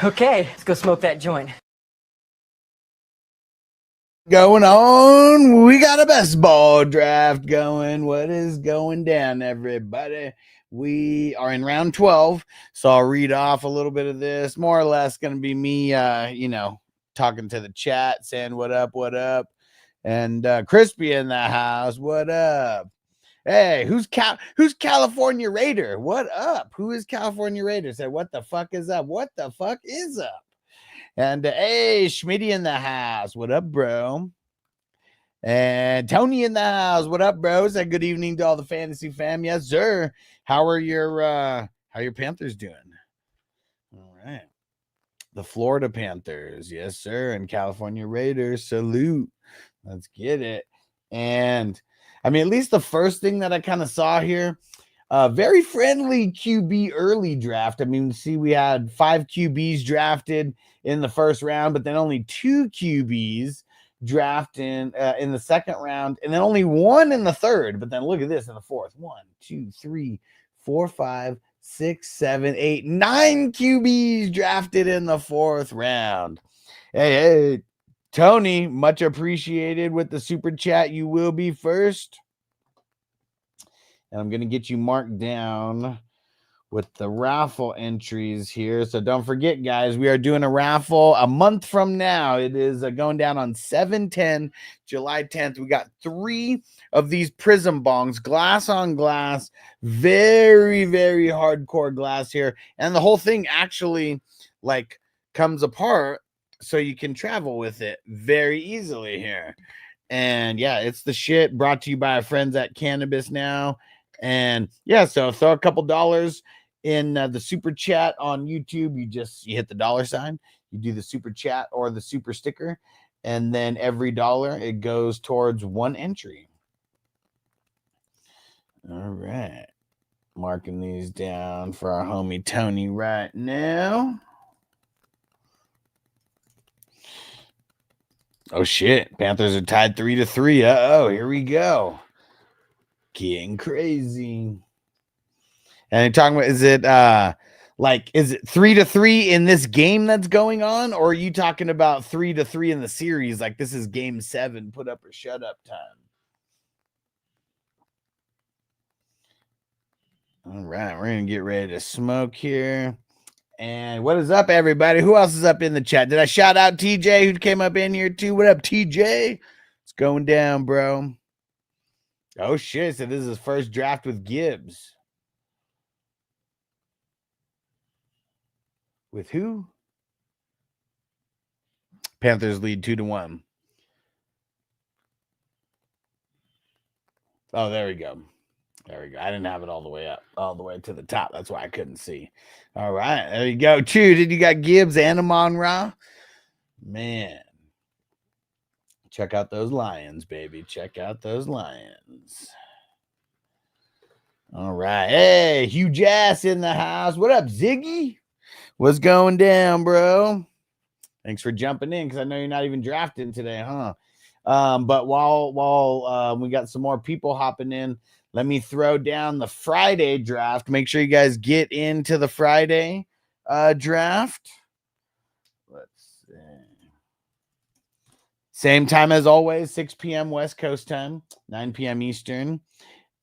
Okay, let's go smoke that joint. Going on, we got a best ball draft going. What is going down, everybody? We are in round 12, so I'll read off a little bit of this. More or less going to be me, talking to the chat, saying what up, and Crispy in the house. What up? Hey, who's California Raider? What up? Who is California Raider? Said, what the fuck is up? What the fuck is up? And hey, Schmitty in the house. What up, bro? And Tony in the house. What up, bro? Say good evening to all the fantasy fam. Yes, sir. How are your Panthers doing? All right. The Florida Panthers. Yes, sir. And California Raiders. Salute. Let's get it. And I mean, at least the first thing that I kind of saw here, very friendly QB early draft. I mean, see, we had 5 QBs drafted in the first round, but then only 2 QBs drafted in the second round, and then only 1 in the third. But then look at this in the fourth. 1, 2, 3, 4, 5, 6, 7, 8, 9 QBs drafted in the fourth round. Hey, Tony, much appreciated with the super chat. You will be first. And I'm going to get you marked down with the raffle entries here. So don't forget, guys, we are doing a raffle a month from now. It is going down on 7/10, July 10th. We got 3 of these prism bongs, glass on glass, very, very hardcore glass here. And the whole thing actually like comes apart so you can travel with it very easily here. And yeah, it's the shit. Brought to you by our friends at Cannabis Now. And yeah, so throw a couple dollars in the super chat on YouTube. You hit the $, you do the super chat or the super sticker, and then every $, it goes towards 1 entry. All right, marking these down for our homie Tony right now. Oh shit, Panthers are tied 3-3. Uh-oh, here we go. Getting crazy. And you're talking about, is it 3-3 in this game that's going on, or are you talking about 3-3 in the series? Like this is game 7, put up or shut up time. All right, we're gonna get ready to smoke here. And what is up, everybody? Who else is up in the chat? Did I shout out TJ who came up in here too? What up, TJ? It's going down, bro. Oh shit! So this is his first draft with Gibbs. With who? Panthers lead 2-1. Oh, there we go. There we go. I didn't have it all the way up, all the way to the top. That's why I couldn't see. All right, there you go. Did you got Gibbs and Amon-Ra? Man. Check out those Lions, baby. Check out those Lions. All right. Hey, Hugh Jass in the house. What up, Ziggy? What's going down, bro? Thanks for jumping in because I know you're not even drafting today, huh? But while we got some more people hopping in, let me throw down the Friday draft. Make sure you guys get into the Friday draft. Let's see. Same time as always, 6 p.m. West Coast time, 9 p.m. Eastern.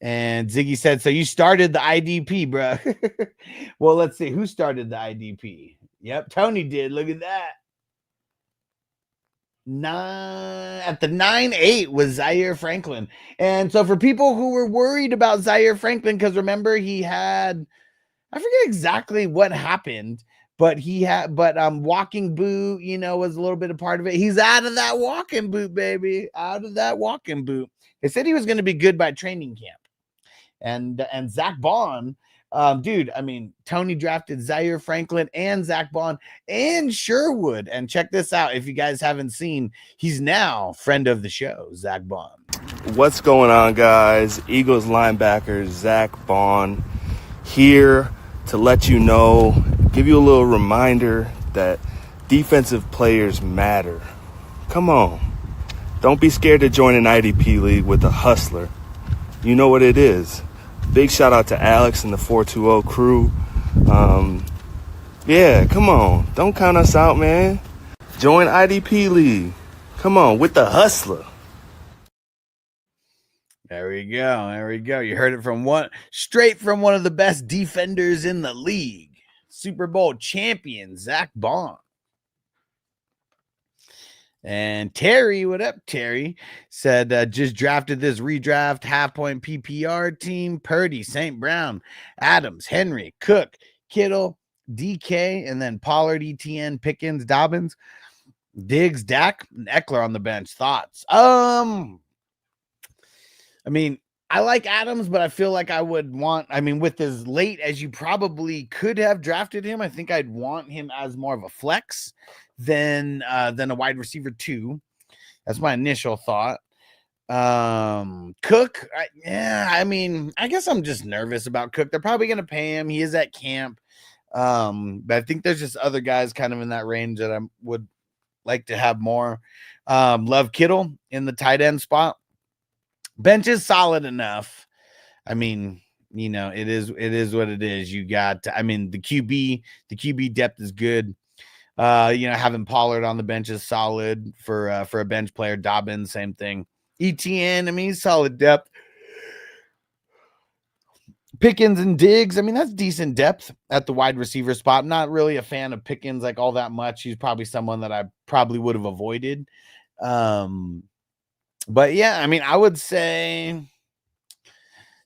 And Ziggy said, so you started the IDP, bro. Well, let's see. Who started the IDP? Yep, Tony did. Look at that. At the 9-8 was Zaire Franklin. And so for people who were worried about Zaire Franklin, because remember he had, I forget exactly what happened, but walking boot, was a little bit a part of it. He's out of that walking boot, baby. Out of that walking boot. They said he was going to be good by training camp. And Zach Bond, dude, I mean, Tony drafted Zaire Franklin and Zach Bond and Sherwood. And check this out. If you guys haven't seen, he's now friend of the show, Zach Bond. What's going on, guys? Eagles linebacker Zach Bond here to let you know, give you a little reminder that defensive players matter. Come on. Don't be scared to join an IDP league with a hustler. You know what it is. Big shout out to Alex and the 420 crew. Yeah, come on. Don't count us out, man. Join IDP League. Come on, with the hustler. There we go. There we go. You heard it straight from one of the best defenders in the league. Super Bowl champion, Zach Bond. And Terry, what up, Terry? Said, just drafted this redraft half-point PPR team. Purdy, St. Brown, Adams, Henry, Cook, Kittle, DK, and then Pollard, ETN, Pickens, Dobbins, Diggs, Dak, and Eckler on the bench. Thoughts? I mean, I like Adams, but I feel like I would want, with as late as you probably could have drafted him, I think I'd want him as more of a flex than a wide receiver 2. That's my initial thought. Cook, I guess I'm just nervous about Cook. They're probably going to pay him. He is at camp. But I think there's just other guys kind of in that range that I would like to have more. Love Kittle in the tight end spot. Bench is solid enough. It is what it is. You got, the QB depth is good. Having Pollard on the bench is solid for a bench player. Dobbins, same thing. ETN, he's solid depth. Pickens and Diggs, that's decent depth at the wide receiver spot. I'm not really a fan of Pickens like all that much. He's probably someone that I probably would have avoided. But yeah, I would say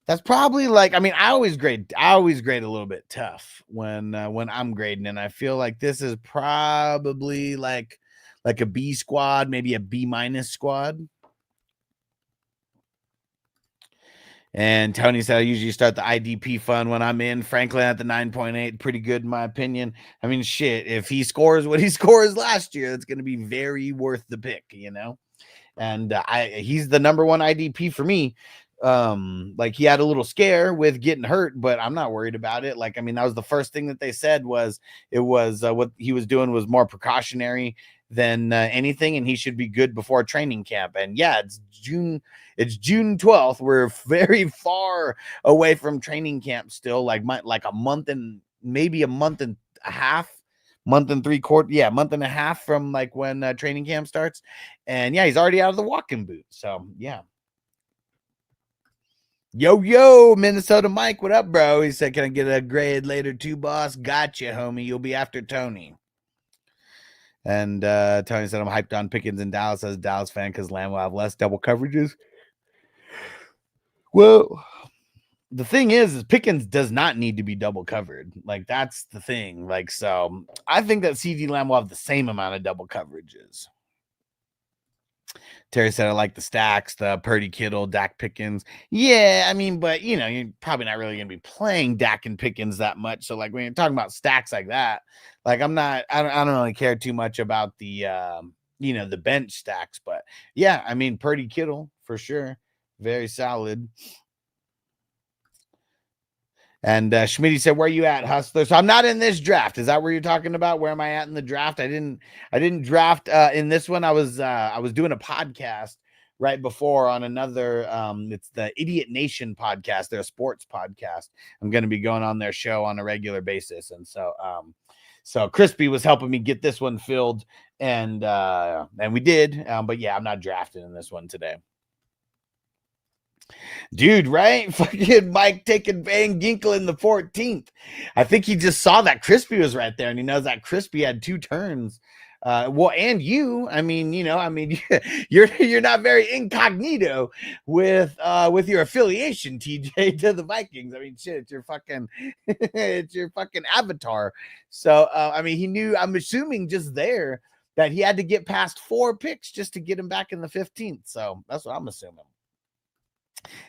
that's probably I always grade a little bit tough when I'm grading, and I feel like this is probably like a B squad, maybe a B- squad. And Tony said I usually start the IDP fund when I'm in. Franklin at the 9.8, pretty good in my opinion. Shit, if he scores what he scores last year, that's going to be very worth the pick, And he's the number 1 IDP for me. He had a little scare with getting hurt, but I'm not worried about it. That was the first thing that they said was what he was doing was more precautionary than anything, and he should be good before training camp. And yeah, it's June 12th. We're very far away from training camp still, like a month and maybe a month and a half. Month and 3/4, month and a half from when training camp starts. And yeah, he's already out of the walking boot. So yeah. Yo, Minnesota Mike, what up, bro? He said, can I get a grade later too, boss? Gotcha, homie. You'll be after Tony. And Tony said, I'm hyped on Pickens in Dallas as a Dallas fan because Lamb will have less double coverages. Well, the thing is Pickens does not need to be double covered. That's the thing. So I think that CeeDee Lamb will have the same amount of double coverages. Terry said, I like the stacks, the Purdy, Kittle, Dak, Pickens. Yeah, but you're probably not really going to be playing Dak and Pickens that much. So when you're talking about stacks like that, I don't really care too much about the, the bench stacks, but yeah, Purdy, Kittle for sure. Very solid. And Schmitty said, where are you at, Hustler? So I'm not in this draft. Is that where you're talking about? Where am I at in the draft? I didn't draft in this one. I was doing a podcast right before on another. It's the Idiot Nation podcast. They're a sports podcast. I'm going to be going on their show on a regular basis. And so Crispy was helping me get this one filled, and we did. But yeah, I'm not drafting in this one today. Dude, right? Fucking Mike taking Van Ginkel in the 14th. I think he just saw that Crispy was right there, and he knows that Crispy had 2 turns. And you, you're not very incognito with your affiliation, TJ, to the Vikings. Shit, it's your fucking avatar. So, he knew, I'm assuming just there that he had to get past 4 picks just to get him back in the 15th. So that's what I'm assuming.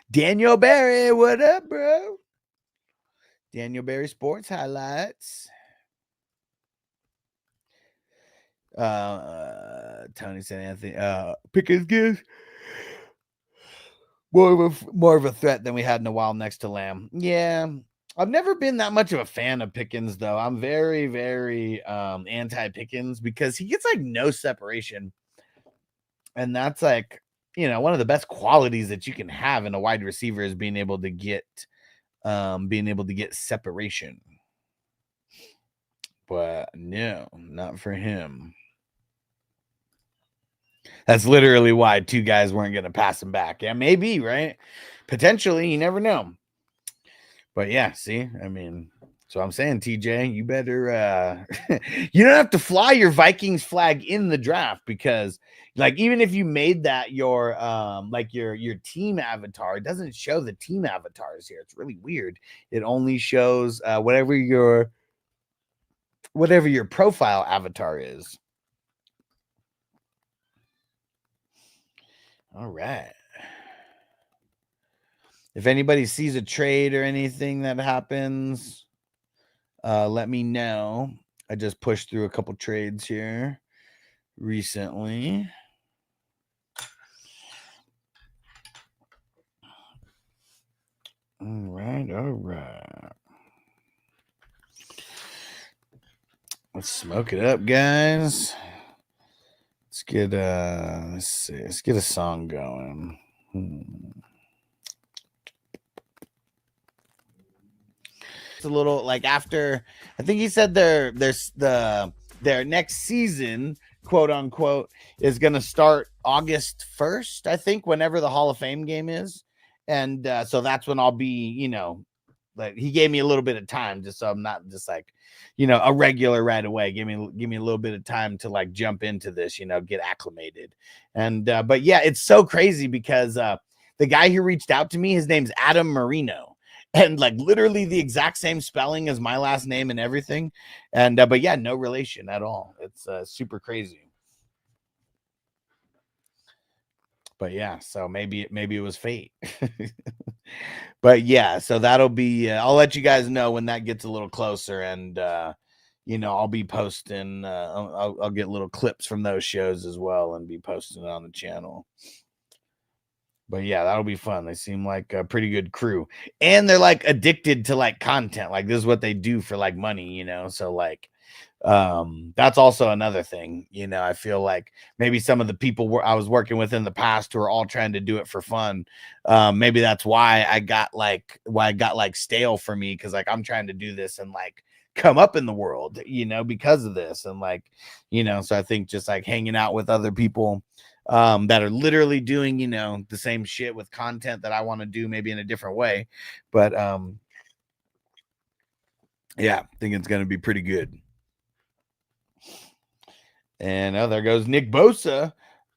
Daniel Barry, what up, bro? Daniel Barry Sports Highlights. Tony said Anthony Pickens gives more of a threat than we had in a while next to Lamb. Yeah, I've never been that much of a fan of Pickens, though. I'm very, very anti-Pickens because he gets no separation, and that's one of the best qualities that you can have in a wide receiver is being able to get separation. But no, not for him. That's literally why 2 guys weren't going to pass him back. Yeah, maybe, right? Potentially, you never know. But yeah, see, I mean, so I'm saying, TJ, you better you don't have to fly your Vikings flag in the draft, because like even if you made that your like your team avatar, it doesn't show the team avatars here. It's really weird. It only shows whatever your profile avatar is. All right. If anybody sees a trade or anything that happens, let me know. I just pushed through a couple trades here recently. All right. Let's smoke it up, guys. Let's get let's get a song going. It's a little like after, I think he said their next season, quote unquote, is going to start August 1st, I think, whenever the Hall of Fame game is. And so that's when I'll be, like he gave me a little bit of time just so I'm not just like, a regular right away. Give me a little bit of time to like jump into this, get acclimated. And but yeah, it's so crazy because the guy who reached out to me, his name's Adam Marino. And like literally the exact same spelling as my last name and everything. And but yeah, no relation at all. It's super crazy. But yeah, so maybe it was fate. But yeah, so that'll be I'll let you guys know when that gets a little closer, and I'll be posting I'll get little clips from those shows as well and be posting it on the channel. But yeah, that'll be fun. They seem like a pretty good crew, and they're like addicted to like content. Like this is what they do for like money, so like that's also another thing. I feel like maybe some of the people I was working with in the past who are all trying to do it for fun, maybe that's why I got like stale for me, because like I'm trying to do this and like come up in the world, because of this, and like so I think just like hanging out with other people that are literally doing the same shit with content that I want to do, maybe in a different way, but yeah, I think it's going to be pretty good. And there goes Nick Bosa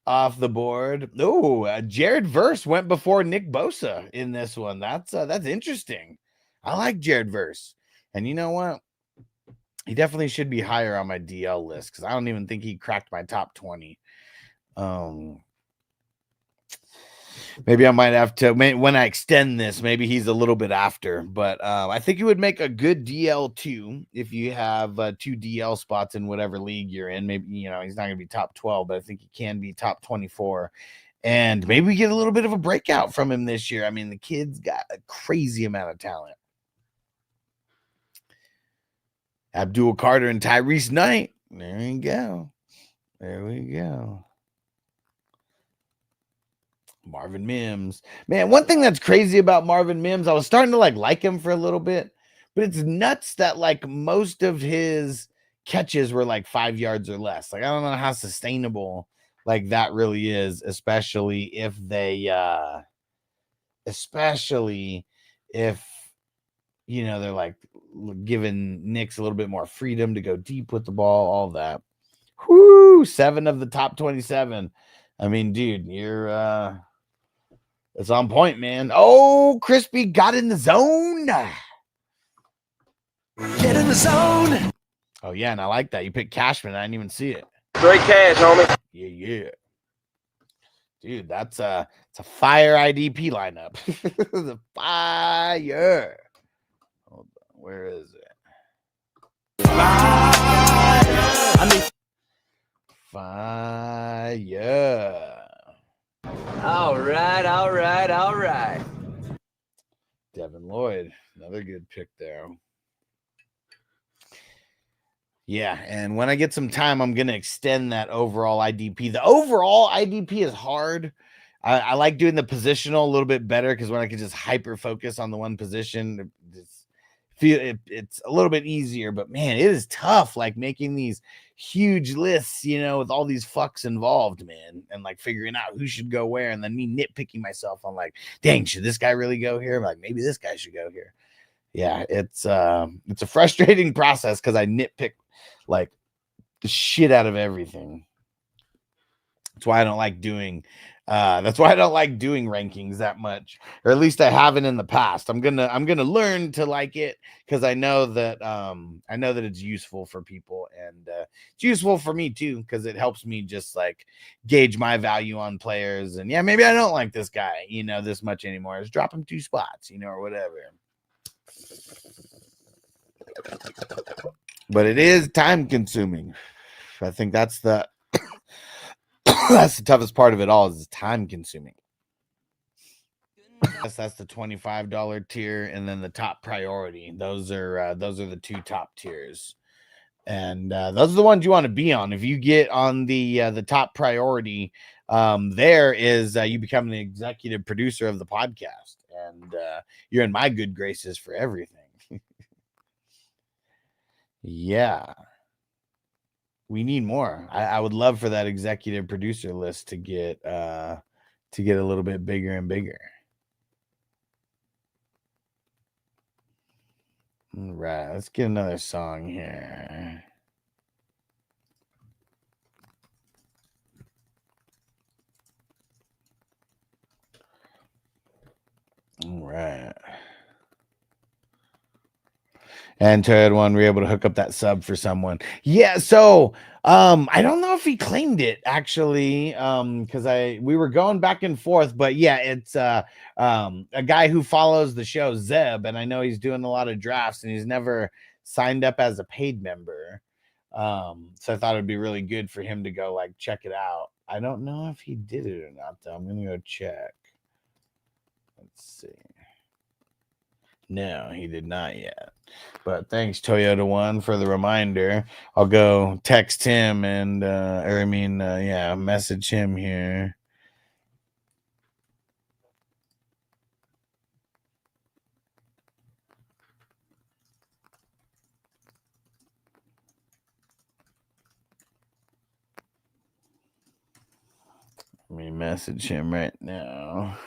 off the board. Oh, Jared Verse went before Nick Bosa in this one. That's interesting. I like Jared Verse. And you know what? He definitely should be higher on my DL list, because I don't even think he cracked my top 20. Maybe I might have to, when I extend this, maybe he's a little bit after, but I think he would make a good DL2 if you have 2 DL spots in whatever league you're in. Maybe, he's not going to be top 12, but I think he can be top 24. And maybe we get a little bit of a breakout from him this year. I mean, the kid's got a crazy amount of talent. Abdul Carter and Tyrese Knight. There we go. Marvin Mims. Man, one thing that's crazy about Marvin Mims, I was starting to like him for a little bit, but it's nuts that like most of his catches were like 5 yards or less. Like I don't know how sustainable like that really is, especially if they're like giving Knicks a little bit more freedom to go deep with the ball, all that. Whoo, 7 of the top 27. I mean, dude, you're it's on point, man. Oh, Crispy got in the zone. Get in the zone. Oh, yeah, and I like that. You picked Cashman. I didn't even see it. Straight cash, homie. Yeah. Dude, it's a fire IDP lineup. The fire. Hold on. Where is it? Fire. All right. Devin Lloyd, another good pick there. Yeah, and when I get some time, I'm going to extend that overall IDP. The overall IDP is hard. I like doing the positional a little bit better, because when I can just hyper focus on the one position, it's a little bit easier, but man, it is tough, like making these huge lists, you know, with all these fucks involved, man, and like figuring out who should go where, and then me nitpicking myself on like, dang, should this guy really go here? I'm like, maybe this guy should go here. Yeah, it's a frustrating process because I nitpick like the shit out of everything. That's why I don't like doing rankings that much, or at least I haven't in the past. I'm gonna learn to like it because I know that it's useful for people, and it's useful for me too because it helps me just like gauge my value on players. And yeah, maybe I don't like this guy, you know, this much anymore. Just drop him 2 spots, you know, or whatever. But it is time consuming. I think that's the that's the toughest part of it all, is time consuming. That's the $25 tier, and then the top priority. Those are the 2 top tiers, and those are the ones you want to be on. If you get on the top priority, there is you become the executive producer of the podcast, and you're in my good graces for everything. Yeah. We need more. I would love for that executive producer list to get a little bit bigger and bigger. All right, let's get another song here. All right. And Toyota One, we're able to hook up that sub for someone. Yeah, so I don't know if he claimed it actually, because we were going back and forth, but yeah, it's a guy who follows the show, Zeb, and I know he's doing a lot of drafts, and he's never signed up as a paid member. So I thought it'd be really good for him to go like check it out. I don't know if he did it or not, though. I'm gonna go check. Let's see. No, he did not yet. But thanks, Toyota One, for the reminder. I'll go text him and message him here. Let me message him right now.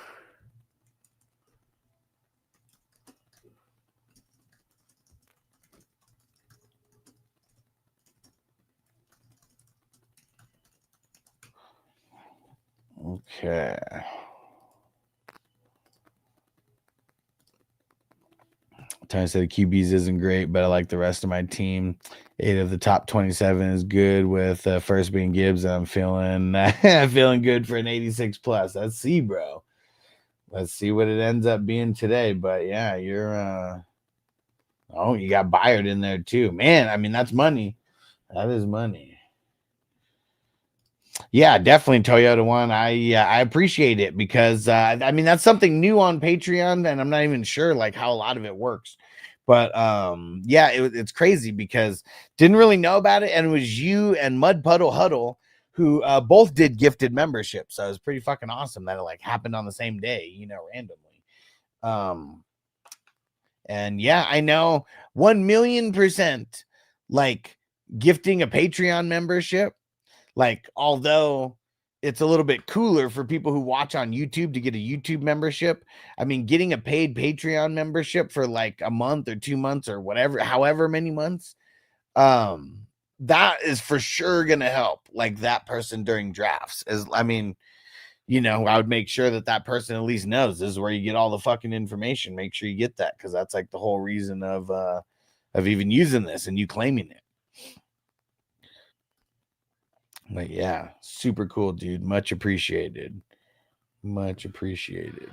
Okay. Trying to say the QBs isn't great, but I like the rest of my team. 8 of the top 27 is good, with first being Gibbs. And I'm feeling feeling good for an 86 plus. Let's see, bro. Let's see what it ends up being today. But yeah, you're you got Byard in there too. Man, I mean, that's money. That is money. Yeah, definitely Toyota One. I appreciate it because I mean, that's something new on Patreon, and I'm not even sure like how a lot of it works. But yeah, it's crazy because didn't really know about it, and it was you and Mud Puddle Huddle who both did gifted membership. So it was pretty fucking awesome that it like happened on the same day, you know, randomly. And yeah, I know 1,000,000% like gifting a Patreon membership. Like, although it's a little bit cooler for people who watch on YouTube to get a YouTube membership, I mean, getting a paid Patreon membership for like a month or 2 months or whatever, however many months, that is for sure going to help like that person during drafts. I mean, you know, I would make sure that person at least knows this is where you get all the fucking information. Make sure you get that, because that's like the whole reason of even using this and you claiming it. But yeah, super cool, dude. Much appreciated. Much appreciated.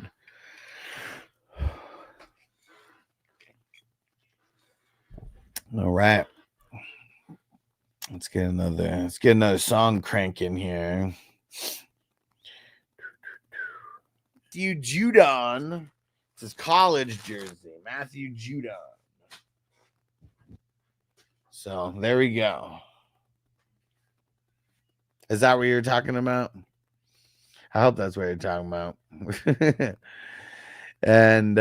All right. Let's get another song cranking here. Matthew Judon. It's his college jersey. Matthew Judon. So there we go. Is that what you're talking about? I hope that's what you're talking about. And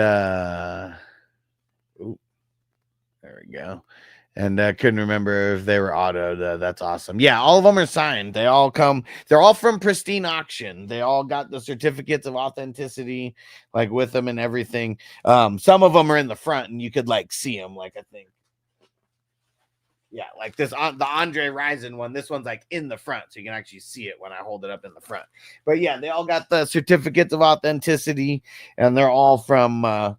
There we go. And I couldn't remember if they were autoed. That's awesome. Yeah, all of them are signed. They all come. They're all from Pristine Auction. They all got the certificates of authenticity, like with them and everything. Some of them are in the front, and you could like see them. Like I think, yeah, like this the Andre Rison one. This one's like in the front, so you can actually see it when I hold it up in the front. But yeah, they all got the certificates of authenticity, and they're all from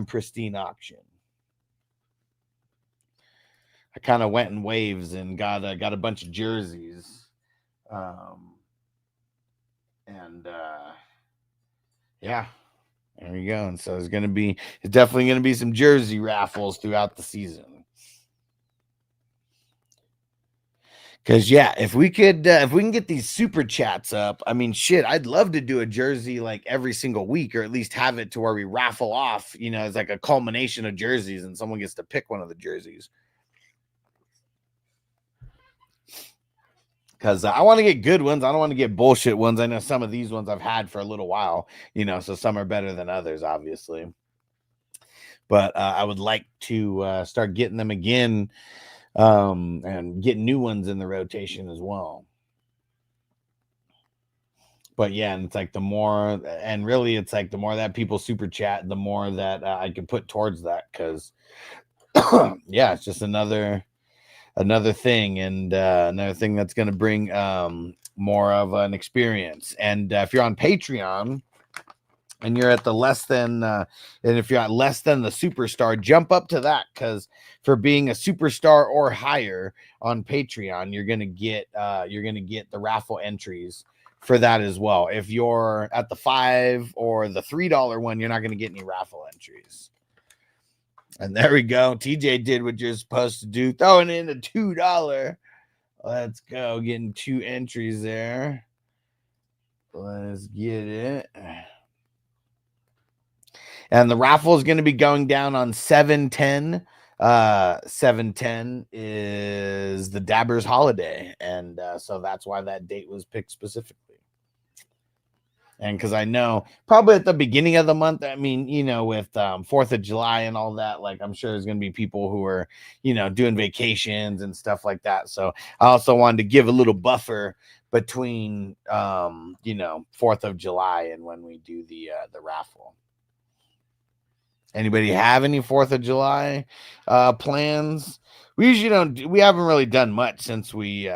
Pristine Auction. I kind of went in waves and got a bunch of jerseys, yeah, there you go. And so it's definitely gonna be some jersey raffles throughout the season. Because yeah, if we can get these super chats up, I mean, shit, I'd love to do a jersey like every single week, or at least have it to where we raffle off. You know, it's like a culmination of jerseys, and someone gets to pick one of the jerseys. Because I want to get good ones. I don't want to get bullshit ones. I know some of these ones I've had for a little while, you know, so some are better than others, obviously. But I would like to start getting them again, and get new ones in the rotation as well. But yeah, and it's like the more that people super chat, the more that I can put towards that. Because yeah, it's just another thing, and another thing that's going to bring more of an experience. And if you're on Patreon and you're at the less than and if you're at less than the superstar, jump up to that, because for being a superstar or higher on Patreon, you're going to get the raffle entries for that as well. If you're at the $5 or the $3 one, you're not going to get any raffle entries. And there we go. TJ did what you're supposed to do, throwing in a $2. Let's go. Getting 2 entries there. Let's get it. And the raffle is going to be going down on 7/10. 7/10 is the Dabbers holiday. And so that's why that date was picked specifically. And because I know probably at the beginning of the month, I mean, you know, with 4th of July and all that, like I'm sure there's going to be people who are, you know, doing vacations and stuff like that. So I also wanted to give a little buffer between, you know, 4th of July and when we do the raffle. Anybody have any 4th of July plans? We haven't really done much since we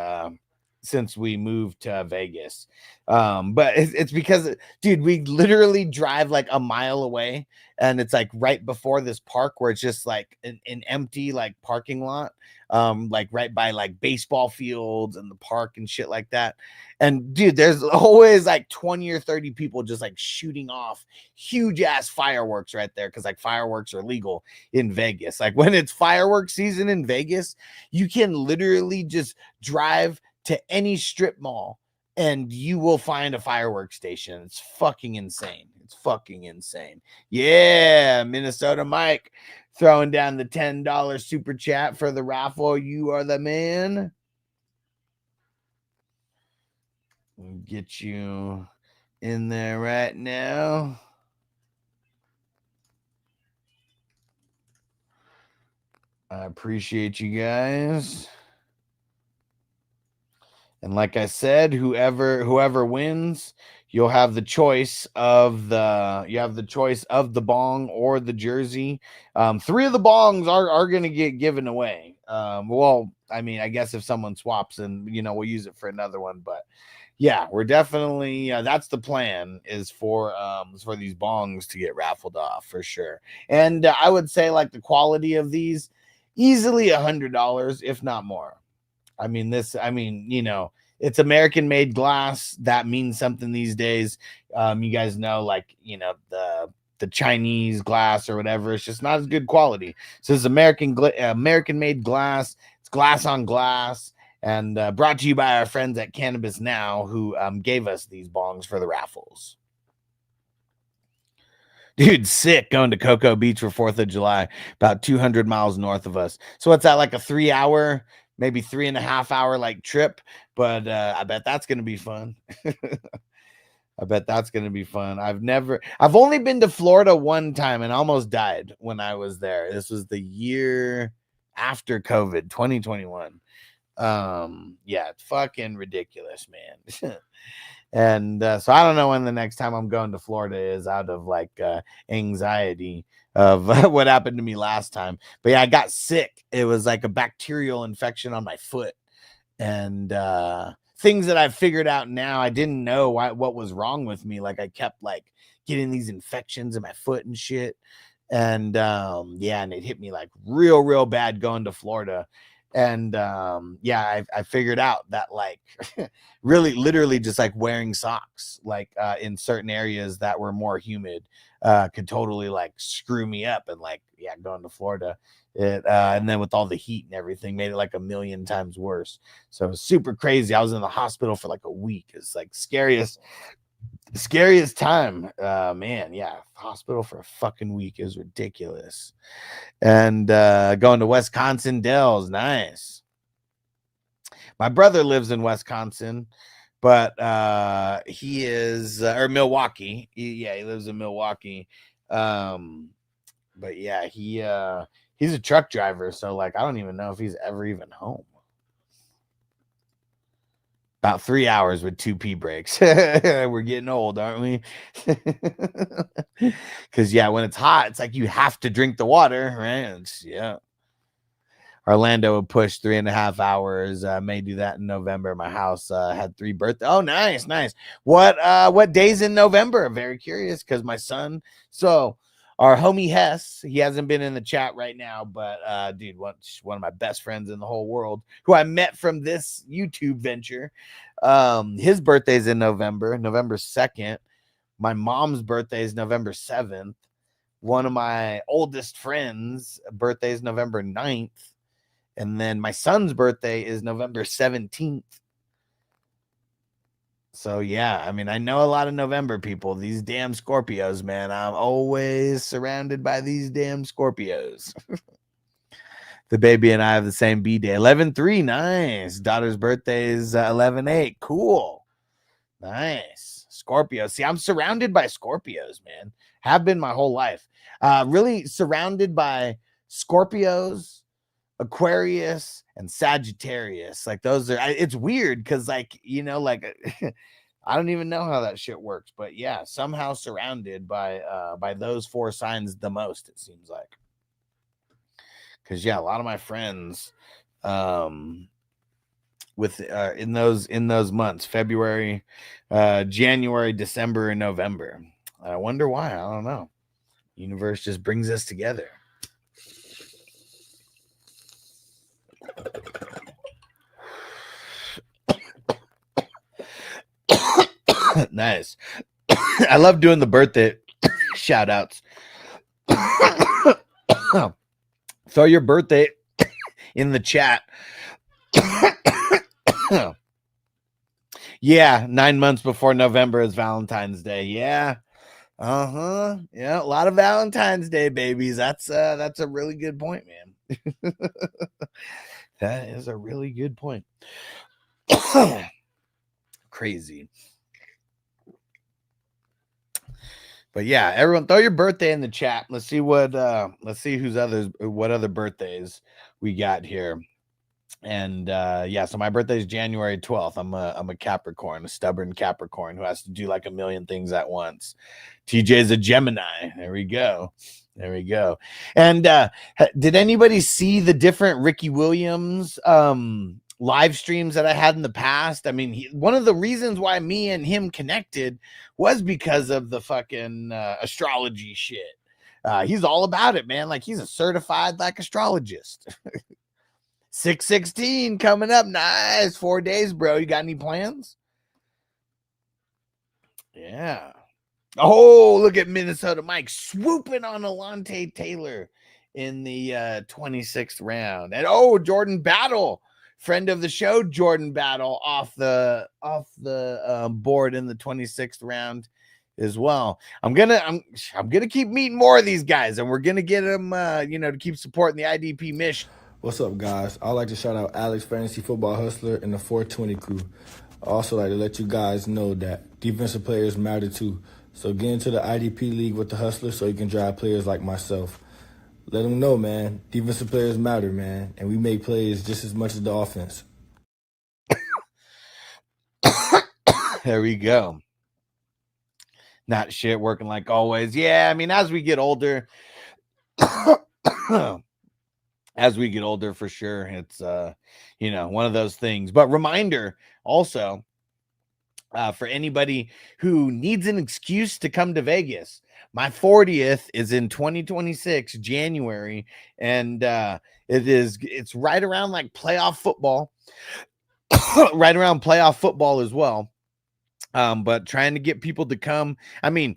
moved to Vegas. But it's because, dude, we literally drive like a mile away, and it's like right before this park where it's just like an empty like parking lot, like right by like baseball fields and the park and shit like that. And dude, there's always like 20 or 30 people just like shooting off huge ass fireworks right there, because like fireworks are legal in Vegas. Like when it's fireworks season in Vegas, you can literally just drive to any strip mall and you will find a fireworks station. It's fucking insane. It's fucking insane. Yeah, Minnesota Mike throwing down the $10 super chat for the raffle. You are the man. We'll get you in there right now. I appreciate you guys. And like I said, whoever wins, you'll have the choice of the bong or the jersey. 3 of the bongs are going to get given away. Well, I mean, I guess if someone swaps, and you know, we'll use it for another one. But yeah, we're definitely that's the plan, is for these bongs to get raffled off for sure. And I would say like the quality of these, easily $100, if not more. I mean, you know, it's American made glass. That means something these days. You guys know, like, you know, the Chinese glass or whatever, it's just not as good quality. So it's American made glass. It's glass on glass, and brought to you by our friends at Cannabis Now, who gave us these bongs for the raffles. Dude, sick going to Cocoa Beach for 4th of July, about 200 miles north of us. So what's that, like a 3-hour, maybe 3.5-hour like trip? But I bet that's going to be fun. I bet that's going to be fun. I've only been to Florida one time and almost died when I was there. This was the year after COVID, 2021. Yeah, it's fucking ridiculous, man. And so I don't know when the next time I'm going to Florida is, out of like anxiety of what happened to me last time. But yeah, I got sick. It was like a bacterial infection on my foot. And things that I've figured out now, I didn't know what was wrong with me. Like I kept like getting these infections in my foot and shit. And yeah, and it hit me like real bad going to Florida. And yeah, I figured out that like really literally just like wearing socks like in certain areas that were more humid could totally like screw me up. And like, yeah, going to Florida, it and then with all the heat and everything made it like a million times worse. So it was super crazy. I was in the hospital for like a week. It's like scariest time. Man, yeah, hospital for a fucking week is ridiculous. And going to Wisconsin Dells, nice. My brother lives in Wisconsin, but he is or Milwaukee. He lives in Milwaukee. But yeah, he's a truck driver, so like I don't even know if he's ever even home. About 3 hours with 2 pee breaks. We're getting old, aren't we? Because yeah, when it's hot, it's like you have to drink the water, right? Yeah. Orlando would push 3.5 hours. May do that in November. My house had 3 birthdays. Oh, nice. What days in November? Very curious because my son. So our homie Hess, he hasn't been in the chat right now, but dude, one of my best friends in the whole world, who I met from this YouTube venture. His birthday's in November 2nd. My mom's birthday is November 7th. One of my oldest friends' birthday is November 9th. And then my son's birthday is November 17th. So, yeah, I mean, I know a lot of November people. These damn Scorpios, man. I'm always surrounded by these damn Scorpios. The baby and I have the same B-day. 11/3, nice. Daughter's birthday is 11/8. Cool. Nice. Scorpio. See, I'm surrounded by Scorpios, man. Have been my whole life. Really surrounded by Scorpios, Aquarius, and Sagittarius. Like those are, it's weird because like, you know, like I don't even know how that shit works, but yeah, somehow surrounded by those 4 signs the most, it seems like. Because yeah, a lot of my friends with in those months, February, January, December, and November. I wonder why. I don't know. Universe just brings us together. Nice. I love doing the birthday shout outs. Throw your birthday in the chat. Yeah, 9 months before November is Valentine's Day. Yeah. Yeah, a lot of Valentine's Day babies. That's a really good point, man. That is a really good point. Crazy. But yeah, everyone throw your birthday in the chat. Let's see what other birthdays we got here. And yeah, so my birthday is January 12th. I'm a Capricorn, a stubborn Capricorn who has to do like a million things at once. TJ's a Gemini. There we go. And did anybody see the different Ricky Williams live streams that I had in the past? I mean, one of the reasons why me and him connected was because of the fucking astrology shit. He's all about it, man. Like he's a certified like astrologist. 6/16 coming up. Nice. 4 days, bro. You got any plans? Yeah. Oh, look at Minnesota Mike swooping on Alontae Taylor in the 26th round. And oh, Jordan Battle, friend of the show, Jordan Battle off the board in the 26th round as well. I'm gonna keep meeting more of these guys, and we're gonna get them to keep supporting the IDP mission. What's up, guys? I'd like to shout out Alex, Fantasy Football Hustler, and the 420 crew. I also like to let you guys know that defensive players matter too. So get into the IDP league with the Hustlers so you can drive players like myself. Let them know, man. Defensive players matter, man. And we make plays just as much as the offense. There we go. Not shit working like always. Yeah, I mean, as we get older, for sure, it's one of those things. But reminder also, for anybody who needs an excuse to come to Vegas, my 40th is in 2026 January, and it's right around like playoff football, right around playoff football as well. But trying to get people to come. I mean,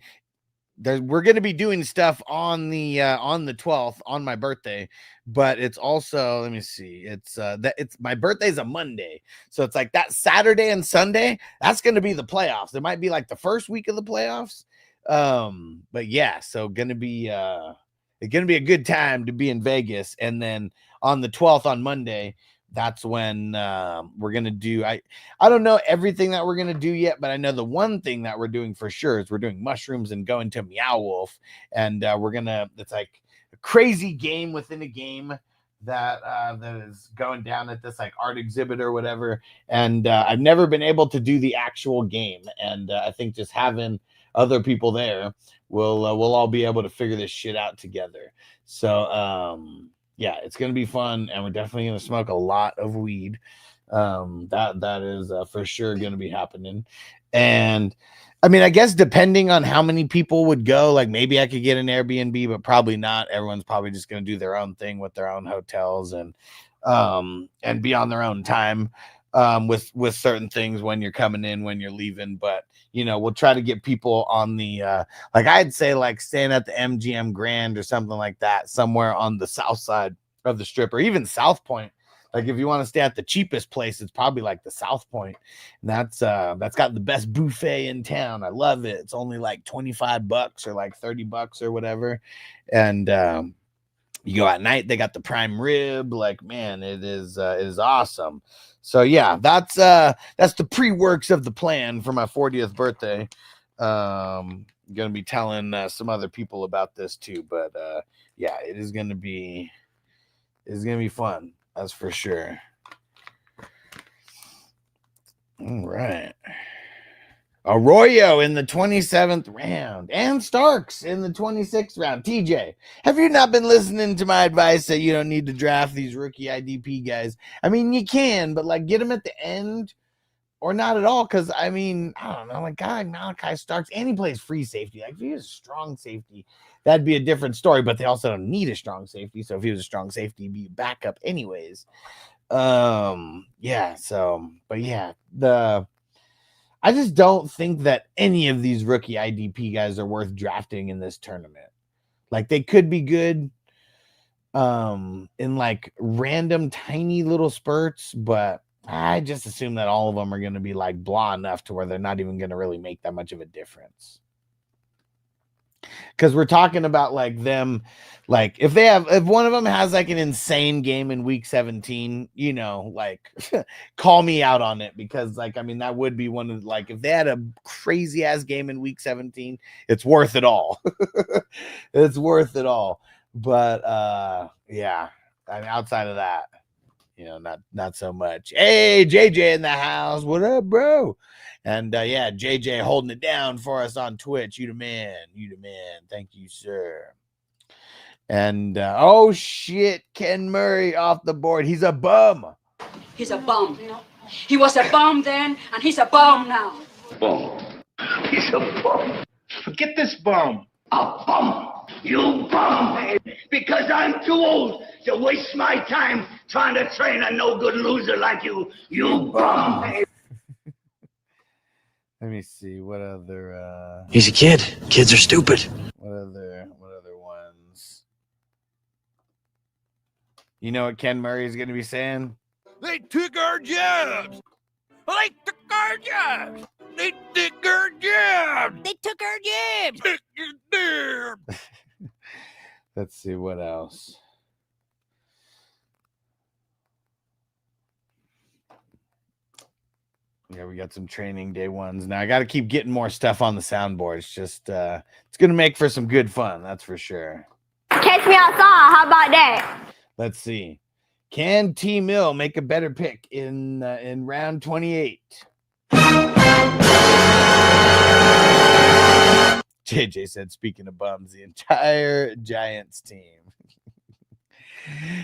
we're going to be doing stuff on the 12th on my birthday, but it's also, let me see, it's my birthday's a Monday, so it's like that Saturday and Sunday, that's going to be the playoffs. It might be like the first week of the playoffs, but yeah, so it's going to be a good time to be in Vegas. And then on the 12th, on Monday, that's when we're going to do, I don't know everything that we're going to do yet, but I know the one thing that we're doing for sure is we're doing mushrooms and going to Meow Wolf. And it's like a crazy game within a game that is going down at this like art exhibit or whatever. And I've never been able to do the actual game. And I think just having other people there, we'll all be able to figure this shit out together. So, yeah, it's going to be fun, and we're definitely going to smoke a lot of weed. That is for sure going to be happening. And I mean, I guess depending on how many people would go, like maybe I could get an Airbnb, but probably not. Everyone's probably just going to do their own thing with their own hotels and be on their own time with certain things when you're coming in, when you're leaving. But we'll try to get people on the like I'd say like staying at the MGM Grand or something like that, somewhere on the south side of the Strip, or even South Point. Like if you want to stay at the cheapest place, it's probably like the South Point. And that's got the best buffet in town. I love it. It's only like $25 or like $30 or whatever. And you go at night, they got the prime rib. Like, man, it is awesome. So yeah, that's the pre-works of the plan for my 40th birthday. Gonna be telling some other people about this too, but yeah, it's gonna be fun, that's for sure. All right. Arroyo in the 27th round and Starks in the 26th round. TJ, have you not been listening to my advice that you don't need to draft these rookie IDP guys? I mean, you can, but like get them at the end or not at all. Cause I mean, I don't know, like guy Malachi Starks, and he plays free safety. Like if he was a strong safety, that'd be a different story, but they also don't need a strong safety. So if he was a strong safety, he'd be backup anyways. Yeah, so, but yeah, I just don't think that any of these rookie IDP guys are worth drafting in this tournament. Like they could be good in like random tiny little spurts, but I just assume that all of them are going to be like blah enough to where they're not even going to really make that much of a difference. Because we're talking about like them, like if one of them has like an insane game in week 17, like call me out on it, because like, I mean, that would be one of like, if they had a crazy ass game in week 17, it's worth it all. It's worth it all. But yeah, I mean, outside of that, not so much. Hey, JJ in the house. What up, bro? And yeah, JJ holding it down for us on Twitch. You the man. Thank you, sir. And oh shit, Ken Murray off the board. He's a bum. He's a bum. He was a bum then, and he's a bum now. Bum. He's a bum. Forget this bum. A bum. You bum. Because I'm too old to waste my time trying to train a no-good loser like you. You bum. Let me see what other He's a kid. Kids are stupid. What other ones? You know what Ken Murray is going to be saying? They took our jobs. They took our jobs. They took our jobs. They took our jobs. Let's see what else. Yeah, we got some training day ones. Now I got to keep getting more stuff on the soundboard. It's just it's going to make for some good fun, that's for sure. Catch me outside. How about that? Let's see. Can T Mill make a better pick in round 28? JJ said, speaking of bums, the entire Giants team.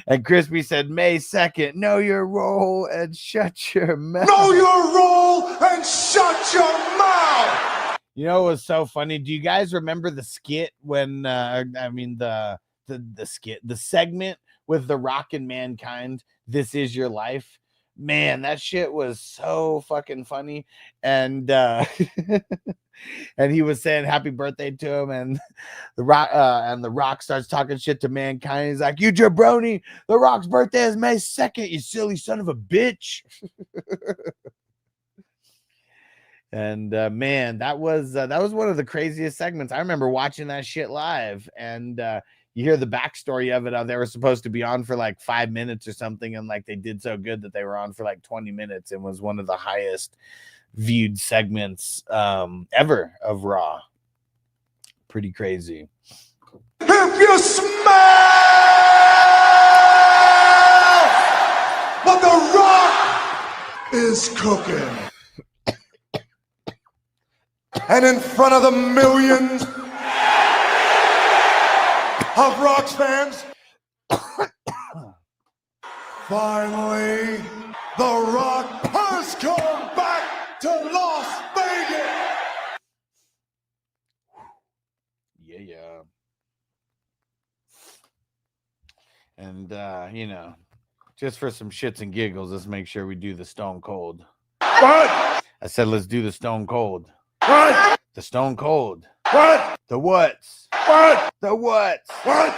And Crispy said, May 2nd, know your role and shut your mouth. Know your role and shut your mouth. You know, it was so funny. Do you guys remember the skit when, the skit, the segment with The Rock and Mankind, This Is Your Life? Man, that shit was so fucking funny. And and he was saying happy birthday to him, and the Rock starts talking shit to Mankind. He's like, you jabroni, The Rock's birthday is May 2nd, you silly son of a bitch. And man, that was one of the craziest segments. I remember watching that shit live, and you hear the backstory of it. They were supposed to be on for like 5 minutes or something, and like they did so good that they were on for like 20 minutes and was one of the highest viewed segments ever of Raw. Pretty crazy. If you smell what The Rock is cooking, and in front of the millions of Rock's fans, finally, The Rock has come back to Las Vegas. Yeah. And just for some shits and giggles, let's make sure we do the Stone Cold. What? I said let's do the Stone Cold. What? The Stone Cold. What? The what's? What? The what's? What?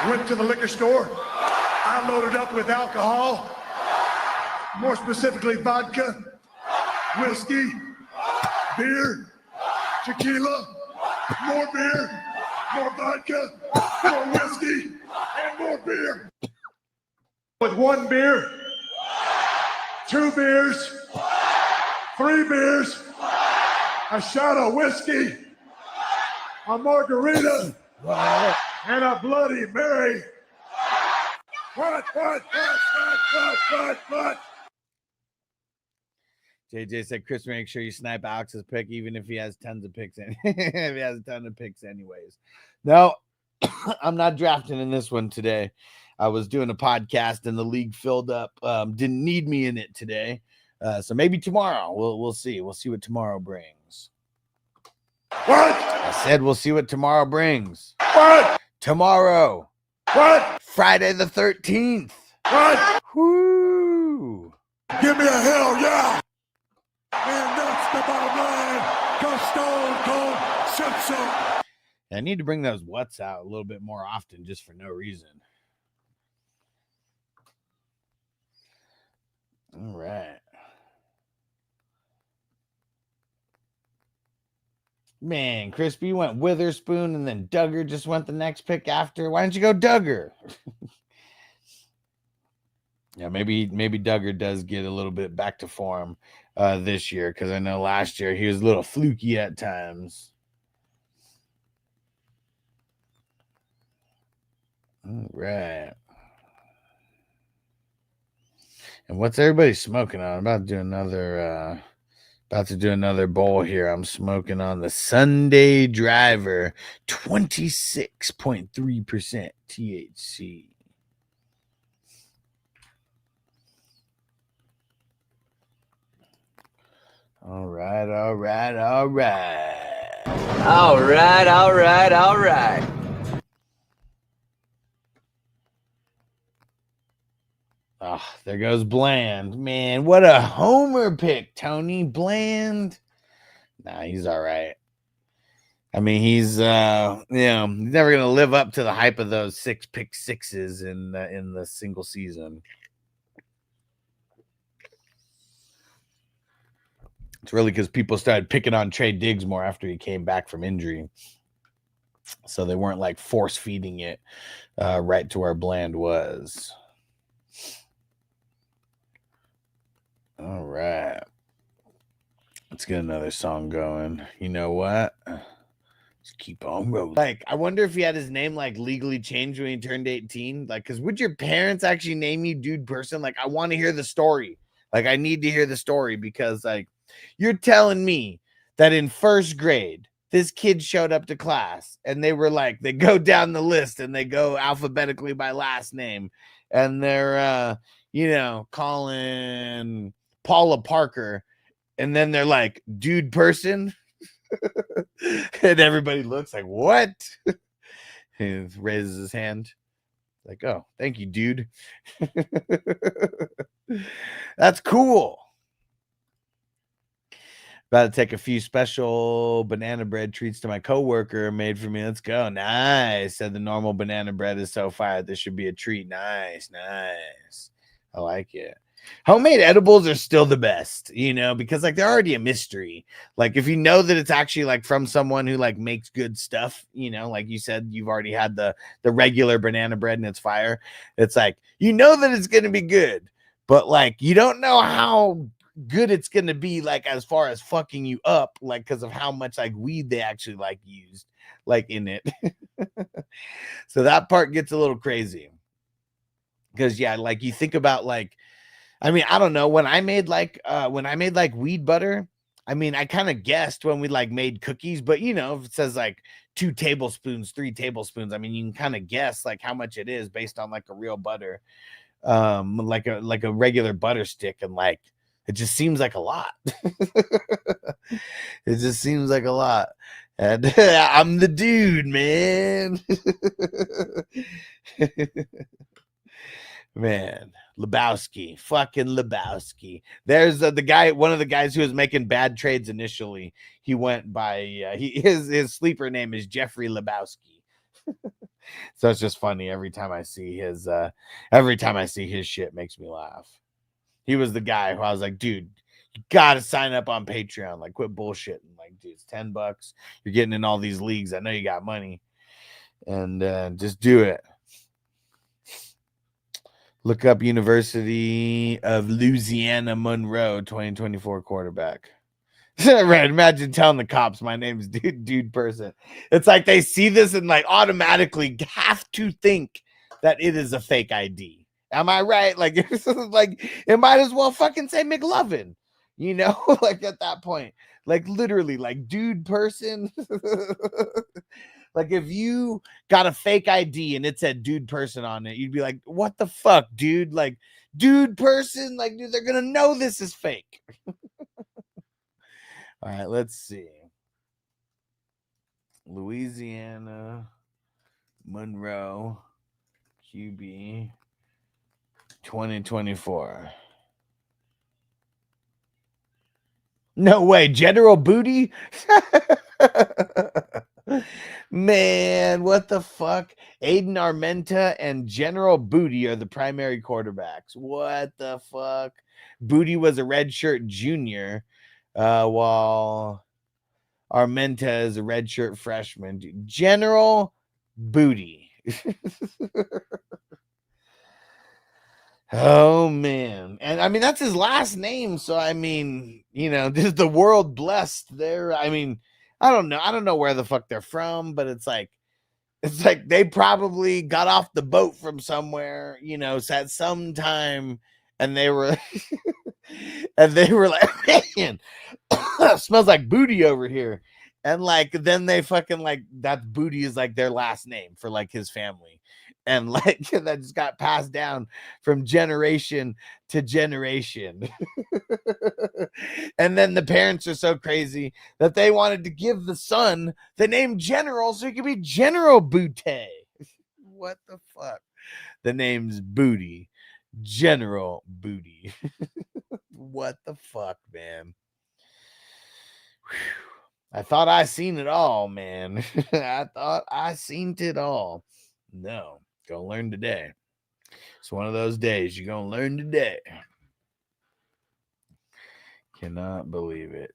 Went to the liquor store. I loaded up with alcohol, more specifically vodka, whiskey, beer, tequila, more beer, more vodka, more whiskey, and more beer. With 1 beer, 2 beers, 3 beers, a shot of whiskey, a margarita, and a Bloody Mary. What? JJ said, Chris, make sure you snipe Alex's pick, even if he has tons of picks. If he has a ton of picks anyways. No, I'm not drafting in this one today. I was doing a podcast and the league filled up. Didn't need me in it today. So maybe tomorrow. We'll see. We'll see what tomorrow brings. What? I said we'll see what tomorrow brings. What? Tomorrow. What? Friday the 13th. What? Woo! Give me a hell yeah! And that's the bottom line, 'cause Stone Cold said so. I need to bring those what's out a little bit more often just for no reason. All right. Man, Crispy went Witherspoon and then Duggar just went the next pick after. Why didn't you go Duggar? Yeah, maybe Duggar does get a little bit back to form this year, because I know last year he was a little fluky at times. All right. And what's everybody smoking on? I'm about to do another bowl here. I'm smoking on the Sunday Driver, 26.3% THC. All right. Oh, there goes Bland. Man, what a homer pick, Tony. Bland. Nah, he's all right. I mean, he's never going to live up to the hype of those 6 pick sixes in the single season. It's really because people started picking on Trey Diggs more after he came back from injury. So they weren't like force feeding it right to where Bland was. All right. get another song going. You know what? Let's keep on rolling. Like, I wonder if he had his name like legally changed when he turned 18. Like, because would your parents actually name you Dude Person? Like, I want to hear the story. Like, I need to hear the story because, like, you're telling me that in first grade, this kid showed up to class and they were like, they go down the list and they go alphabetically by last name. And they're, calling Paula Parker. And then they're like, Dude Person. And everybody looks like, what? He raises his hand. Like, oh, thank you, dude. That's cool. About to take a few special banana bread treats to my coworker made for me. Let's go. Nice. Said the normal banana bread is so fire. This should be a treat. Nice. I like it. Homemade edibles are still the best, because like they're already a mystery. Like if you know that it's actually like from someone who like makes good stuff, like you said, you've already had the regular banana bread and it's fire. It's like, that it's going to be good, but like, you don't know how good it's going to be, like as far as fucking you up, like because of how much like weed they actually like used like in it. So that part gets a little crazy because like you think about like, I mean, I don't know. When I made like weed butter, I mean, I kind of guessed when we like made cookies, but if it says like 2 tablespoons, 3 tablespoons, I mean, you can kind of guess like how much it is based on like a real butter, like a regular butter stick, and like it just seems like a lot. It just seems like a lot, and I'm the dude, man. Man, fucking Lebowski. There's the guy, one of the guys who was making bad trades initially. He went by his sleeper name is Jeffrey Lebowski. So it's just funny every time I see his shit makes me laugh. He was the guy who I was like, dude, you gotta sign up on Patreon. Like, quit bullshitting. Like, dude, it's $10. You're getting in all these leagues. I know you got money, and just do it. Look up University of Louisiana Monroe 2024 quarterback. Right. Imagine telling the cops my name's Dude Person. It's like they see this and like automatically have to think that it is a fake ID. Am I right? Like, like it might as well fucking say McLovin, like at that point, like literally like Dude Person. Like if you got a fake ID and it said Dude Person on it, you'd be like, what the fuck, dude? Like, Dude Person, like, dude, they're gonna know this is fake. All right, let's see. Louisiana Monroe QB 2024. No way, General Booty. Man, what the fuck? Aiden Armenta and General Booty are the primary quarterbacks. What the fuck? Booty was a redshirt junior, while Armenta is a redshirt freshman. Dude, General Booty. Oh man. And I mean that's his last name, so I mean, this the world blessed there. I mean, I don't know where the fuck they're from, but it's like they probably got off the boat from somewhere, at some time, and they were like, man, smells like booty over here. And like then they fucking like that Booty is like their last name for like his family. And like that just got passed down from generation to generation. And then the parents are so crazy that they wanted to give the son the name General so he could be General Booty. What the fuck? The name's Booty. General Booty. What the fuck, man? Whew. I thought I seen it all, man. I thought I seen it all. No. Gonna learn today. It's one of those days you're gonna learn today. Cannot believe it.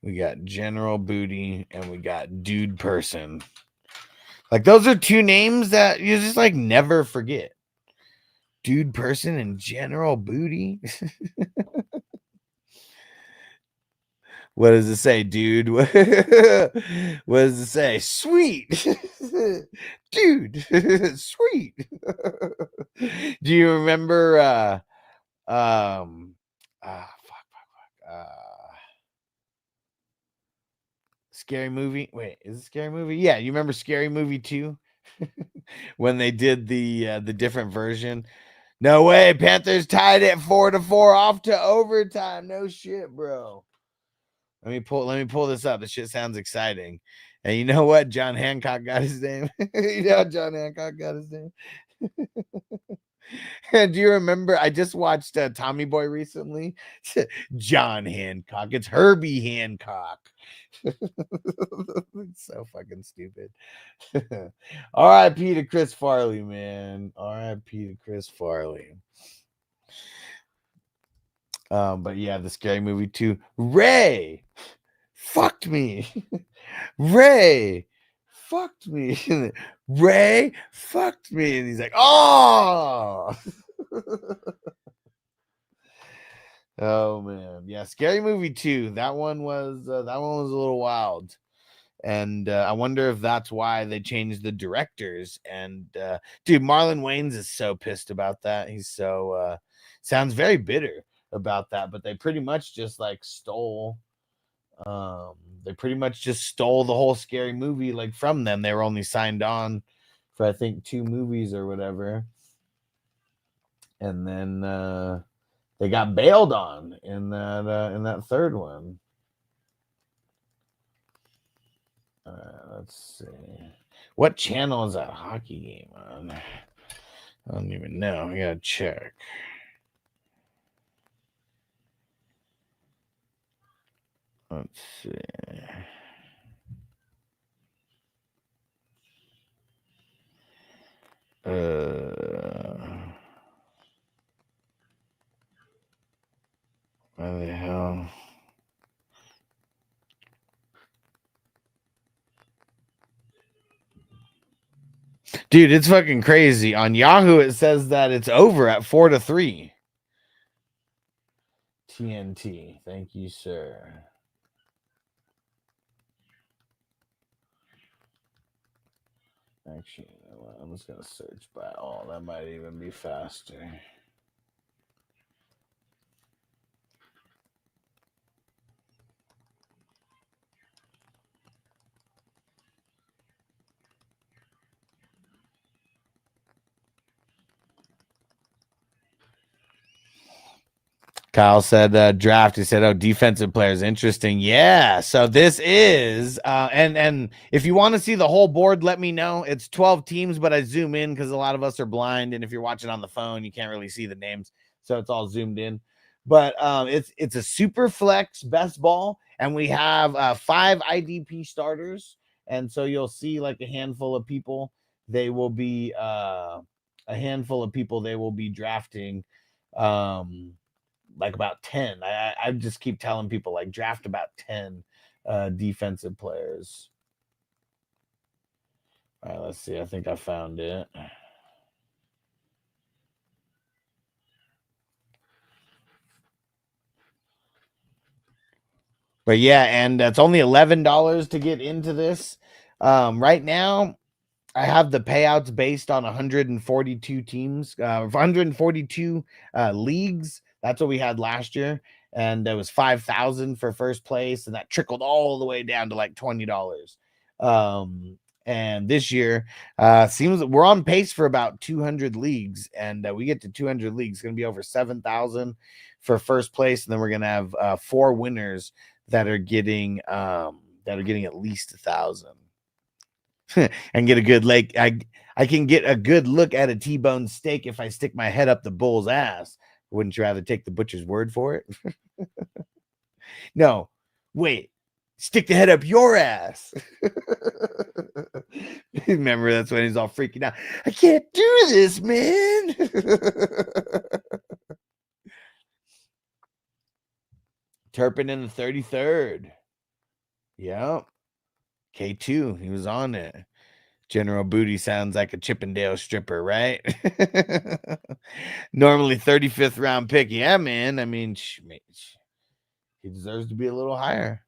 We got General Booty and we got Dude Person. Like those are 2 names that you just like never forget. Dude Person and General Booty. What does it say, dude? What does it say? Sweet. Dude. Sweet. Do you remember Scary Movie? Wait, is it Scary Movie? Yeah, you remember Scary Movie 2? When they did the different version. No way, Panthers tied it 4-4 off to overtime. No shit, bro. Let me pull this up. This shit sounds exciting. And you know what? John Hancock got his name. You know how John Hancock got his name? And do you remember? I just watched Tommy Boy recently. John Hancock. It's Herbie Hancock. It's so fucking stupid. R.I.P. to Chris Farley, man. R.I.P. to Chris Farley. But yeah, the Scary Movie 2. Ray fucked me. Ray fucked me. Ray fucked me. And he's like, oh. Oh man. Yeah, Scary Movie 2. That one was a little wild. And I wonder if that's why they changed the directors. And dude, Marlon Wayans is so pissed about that. He's so sounds very bitter about that, but they pretty much just like stole the whole Scary Movie like from them. They were only signed on for I think 2 movies or whatever, and then they got bailed on in that third one. Let's see, what channel is that hockey game on? I don't even know. I gotta check. Let's see. Where the hell? Dude, it's fucking crazy. On Yahoo, it says that it's over at 4-3. TNT. Thank you, sir. Actually, I'm just gonna search by all. That might even be faster. Kyle said draft. He said, "Oh, defensive players, interesting." Yeah. So this is and if you want to see the whole board, let me know. It's 12 teams, but I zoom in because a lot of us are blind, and if you're watching on the phone, you can't really see the names, so it's all zoomed in. But it's a super flex best ball, and we have 5 IDP starters, and so you'll see like a handful of people. They will be They will be drafting. Like about 10. I just keep telling people like draft about 10 defensive players. All right, let's see. I think I found it. But yeah, and it's only $11 to get into this. Right now, I have the payouts based on 142 teams, 142 leagues. That's what we had last year, and it was 5,000 for first place, and that trickled all the way down to like $20. And this year, seems that we're on pace for about 200 leagues, and we get to 200 leagues. It's going to be over 7,000 for first place, and then we're going to have 4 winners that are getting at least 1,000. And get a good I can get a good look at a T-bone steak if I stick my head up the bull's ass. Wouldn't you rather take the butcher's word for it? No, wait, stick the head up your ass. Remember, that's when he's all freaking out. I can't do this, man. Turpin in the 33rd. Yep. K2, he was on it. General Booty sounds like a Chippendale stripper, right? Normally 35th round pick. Yeah, man. I mean, He deserves to be a little higher.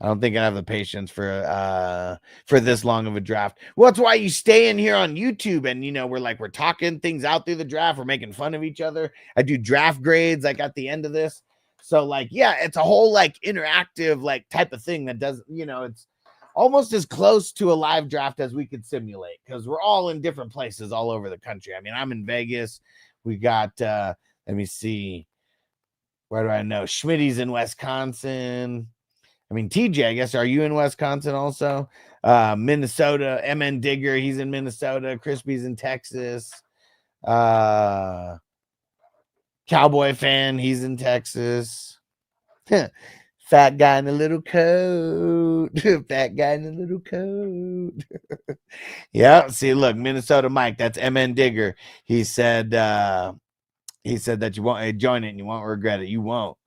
I don't think I have the patience for this long of a draft. Well, that's why you stay in here on YouTube and, you know, we're talking things out through the draft. We're making fun of each other. I do draft grades like at the end of this. So like, yeah, it's a whole like interactive like type of thing that does, you know, it's almost as close to a live draft as we could simulate because we're all in different places all over the country. I mean, I'm in Vegas. We got, let me see. Where do I know? Schmitty's in Wisconsin. I mean, TJ, I guess, are you in Wisconsin also? Minnesota, MN Digger, he's in Minnesota. Crispy's in Texas. Cowboy fan, he's in Texas. Fat guy in a little coat. Fat guy in a little coat. Yeah, see, look, Minnesota Mike, that's MN Digger. He said that you won't join it and you won't regret it. You won't.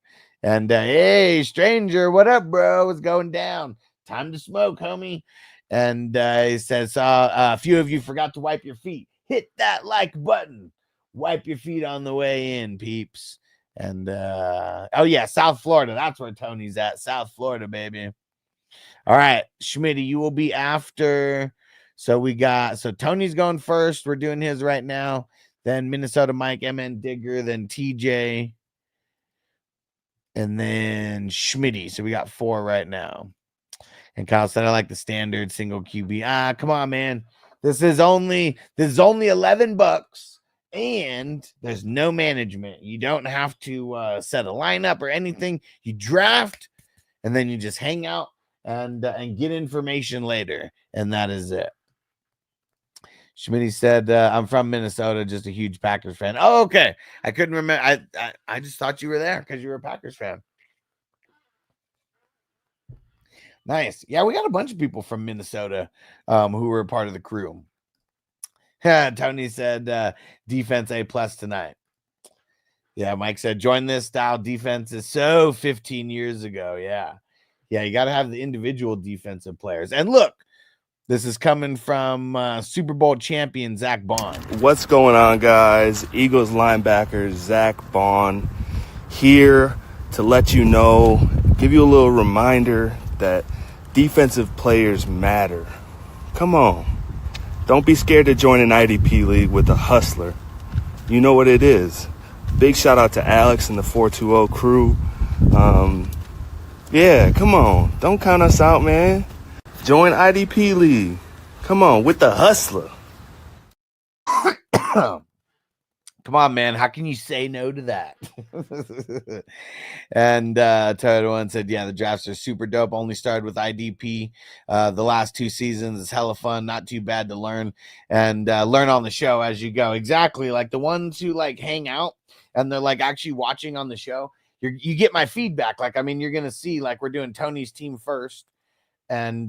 And hey, stranger, what up, bro? What's going down? Time to smoke, homie. And he says, a few of you forgot to wipe your feet. Hit that like button. Wipe your feet on the way in, peeps. And oh yeah, South Florida. That's where Tony's at. South Florida, baby. All right, Schmitty, you will be after. So Tony's going first. We're doing his right now. Then Minnesota Mike, MN Digger, then TJ. And then Schmitty. So we got 4 right now. And Kyle said, I like the standard single QB. Come on, man. This is only $11 and there's no management. You don't have to set a lineup or anything. You draft and then you just hang out and get information later. And that is it. Schmitty said, I'm from Minnesota, just a huge Packers fan. Oh, okay. I couldn't remember. I just thought you were there because you were a Packers fan. Nice. Yeah, we got a bunch of people from Minnesota who were a part of the crew. Tony said, defense A+ tonight. Yeah, Mike said, join this style defense is so 15 years ago. Yeah. Yeah, you got to have the individual defensive players. And look, this is coming from Super Bowl champion Zach Bond. What's going on, guys? Eagles linebacker Zach Bond here to let you know, give you a little reminder that defensive players matter. Come on. Don't be scared to join an IDP league with a hustler. You know what it is. Big shout out to Alex and the 420 crew. Yeah, come on. Don't count us out, man. Join IDP League. Come on, with the hustler. Come on, man. How can you say no to that? And Toyota One said, yeah, the drafts are super dope. Only started with IDP. The last 2 seasons is hella fun. Not too bad to learn and learn on the show as you go. Exactly. Like the ones who like hang out and they're like actually watching on the show. You get my feedback. Like, I mean, you're going to see like we're doing Tony's team first. And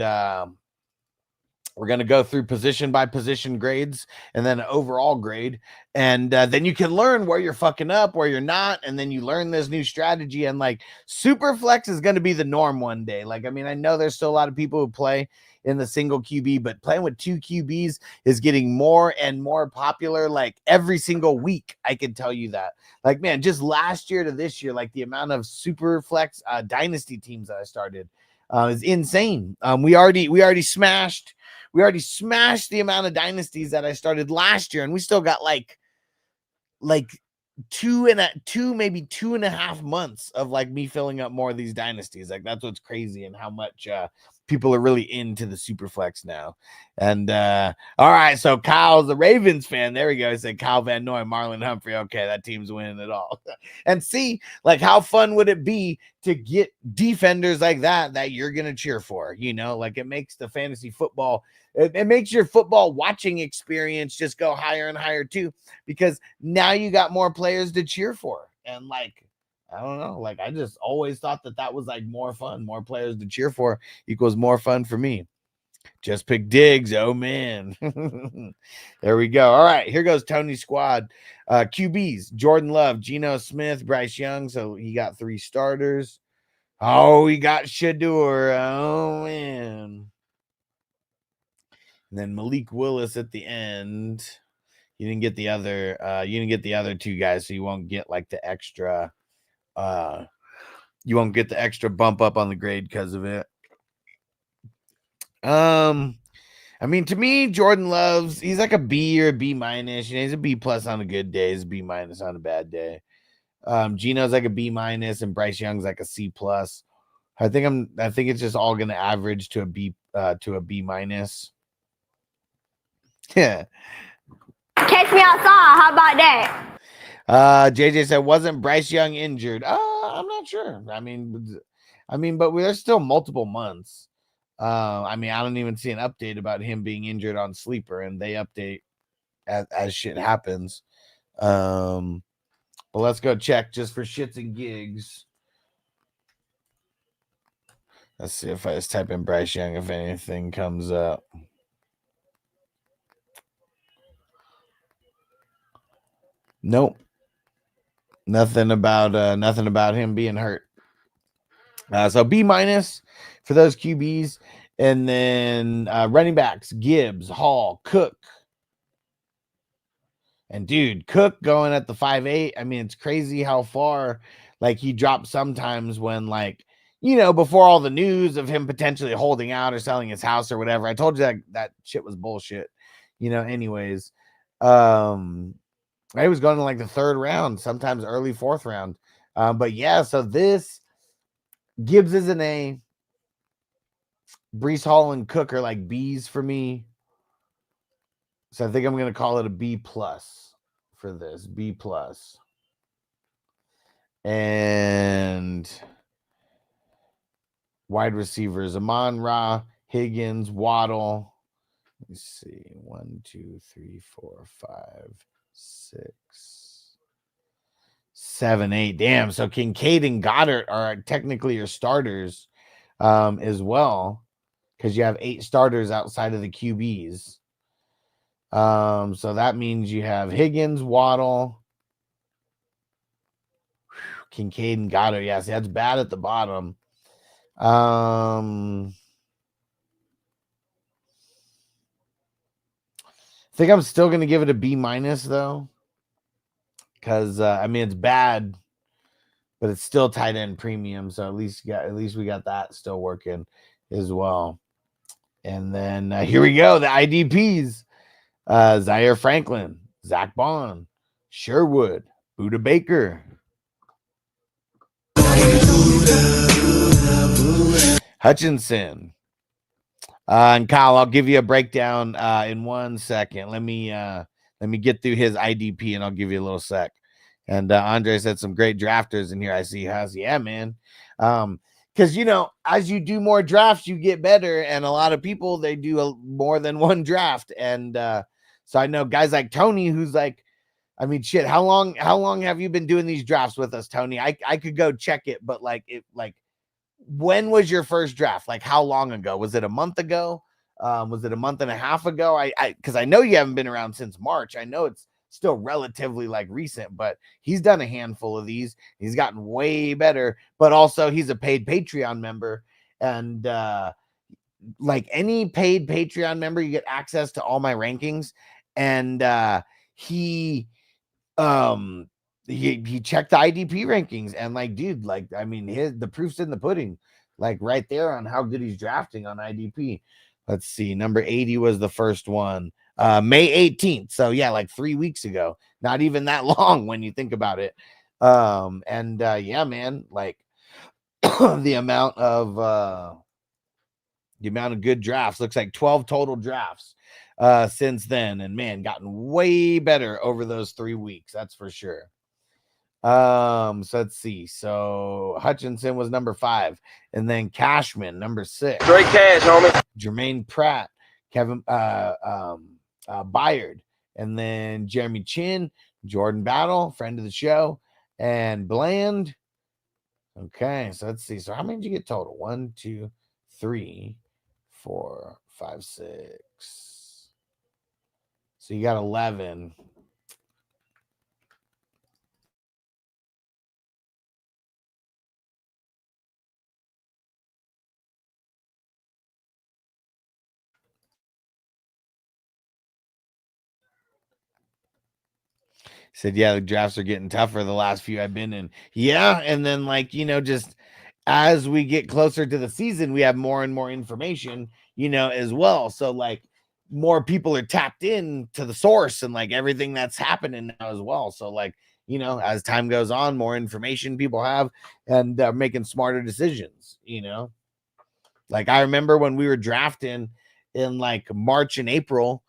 we're going to go through position by position grades and then an overall grade. And then you can learn where you're fucking up, where you're not. And then you learn this new strategy. And like super flex is going to be the norm one day. Like, I mean, I know there's still a lot of people who play in the single QB, but playing with 2 QBs is getting more and more popular. Like every single week, I can tell you that. Like, man, just last year to this year, like the amount of super flex dynasty teams that I started is insane. We already smashed the amount of dynasties that I started last year, and we still got like 2 maybe 2.5 months of like me filling up more of these dynasties. Like that's what's crazy and how much people are really into the super flex now. And all right, so Kyle's the Ravens fan. There we go. He said Kyle Van Noy, Marlon Humphrey. Okay, that team's winning it all. And see, like how fun would it be to get defenders like that you're gonna cheer for? You know, like it makes the fantasy football. It makes your football watching experience just go higher and higher too, because now you got more players to cheer for. And like, I don't know, like I just always thought that was like more fun. More players to cheer for equals more fun for me. Just pick Diggs. Oh man. There we go. All right, here goes Tony's squad. QBs, Jordan Love, Geno Smith, Bryce Young. So he got 3 starters. Oh, he got Shador. Oh man. And then Malik Willis at the end. You didn't get the other 2 guys, so you won't get like the extra You won't get the extra bump up on the grade because of it. I mean, to me, Jordan Love's, he's like a B or a B minus. You know, he's a B plus on a good day, he's a B minus on a bad day. Gino's like a B minus, and Bryce Young's like a C plus. I think it's just all gonna average to a B minus. Yeah. Catch me outside. How about that? JJ said, wasn't Bryce Young injured? I'm not sure. I mean, but there's still multiple months. I mean, I don't even see an update about him being injured on Sleeper, and they update as shit happens. But let's go check just for shits and gigs. Let's see if I just type in Bryce Young, if anything comes up. Nope. Nothing about him being hurt. So B minus for those QBs. And then running backs, Gibbs, Hall, Cook. And dude, Cook going at the 5.8. I mean, it's crazy how far like he dropped sometimes when, like, you know, before all the news of him potentially holding out or selling his house or whatever. I told you that shit was bullshit. You know, anyways. I was going to like the 3rd round, sometimes early 4th round. But yeah, so this Gibbs is an A. Breece Hall and Cook are like B's for me. So I think I'm going to call it a B plus for this. B plus. And wide receivers, Amon-Ra, Higgins, Waddle. Let me see. 1, 2, 3, 4, 5, 6, 7, 8. Damn. So Kincaid and Goddard are technically your starters as well, because you have 8 starters outside of the QBs. So that means you have Higgins, Waddle, Kincaid, and Goddard. Yeah, see, that's bad at the bottom. I think I'm still going to give it a B minus though, because I mean, it's bad, but it's still tight end premium. So at least we got that still working as well. And then here we go, the IDPs: Zaire Franklin, Zach Bond, Sherwood, Buda Baker, Hutchinson. And Kyle, I'll give you a breakdown in 1 second. Let me get through his IDP, and I'll give you a little sec. And Andre said some great drafters in here. I see. Yeah, man. Because, you know, as you do more drafts, you get better. And a lot of people, they do more than one draft. And so I know guys like Tony, who's like, I mean, shit, how long have you been doing these drafts with us, Tony? I could go check it, but when was your first draft? Like, how long ago? Was it a month ago? Was it a month and a half ago? Because I know you haven't been around since March. I know it's still relatively like recent, but he's done a handful of these. He's gotten way better, but also he's a paid Patreon member. And like any paid Patreon member, you get access to all my rankings. And he checked the IDP rankings, and like, dude, like, I mean, the proof's in the pudding, like right there on how good he's drafting on IDP. Let's see. Number 80 was the first one, May 18th. So yeah, like 3 weeks ago, not even that long when you think about it. Yeah, man, like the amount of good drafts, looks like 12 total drafts since then. And man, gotten way better over those 3 weeks. That's for sure. So let's see. So Hutchinson was number 5, and then Cashman number 6. Straight cash, homie. Jermaine Pratt, Kevin Byard, and then Jeremy Chin, Jordan Battle, friend of the show, and Bland. Okay, so let's see. So how many did you get total? 1, 2, 3, 4, 5, 6. So you got 11. Said, yeah, the drafts are getting tougher the last few I've been in. Yeah, and then like, you know, just as we get closer to the season, we have more and more information, as well. So like more people are tapped in to the source and like everything that's happening now as well. So like, as time goes on, more information people have and they're making smarter decisions, Like I remember when we were drafting in like March and April,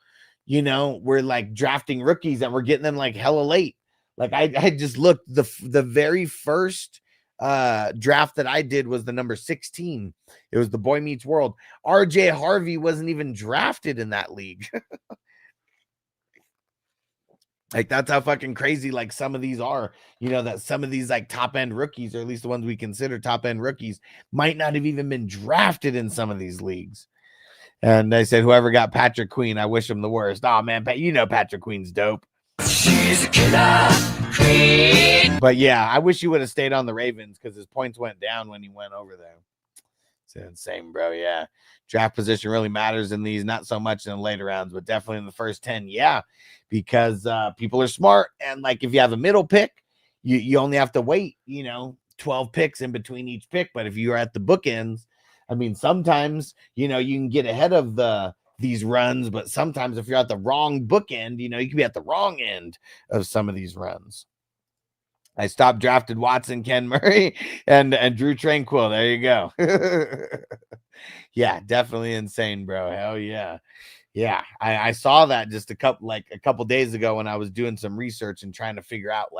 we're like drafting rookies and we're getting them like hella late. Like I just looked, the very first draft that I did was the number 16. It was the Boy Meets World. RJ Harvey wasn't even drafted in that league. Like that's how fucking crazy like some of these are, that some of these like top end rookies, or at least the ones we consider top end rookies, might not have even been drafted in some of these leagues. And they said, whoever got Patrick Queen, I wish him the worst. Oh man, Patrick Queen's dope. She's a killer queen. But yeah, I wish he would have stayed on the Ravens because his points went down when he went over there. It's insane, bro. Yeah. Draft position really matters in these, not so much in the later rounds, but definitely in the first 10. Yeah. Because people are smart. And like if you have a middle pick, you only have to wait, 12 picks in between each pick. But if you are at the bookends, I mean, sometimes, you can get ahead of these runs, but sometimes if you're at the wrong bookend, you can be at the wrong end of some of these runs. I stopped drafted Watson, Ken Murray, and Drew Tranquil. There you go. Yeah, definitely insane, bro. Hell yeah. Yeah, I saw that just a couple days ago when I was doing some research and trying to figure out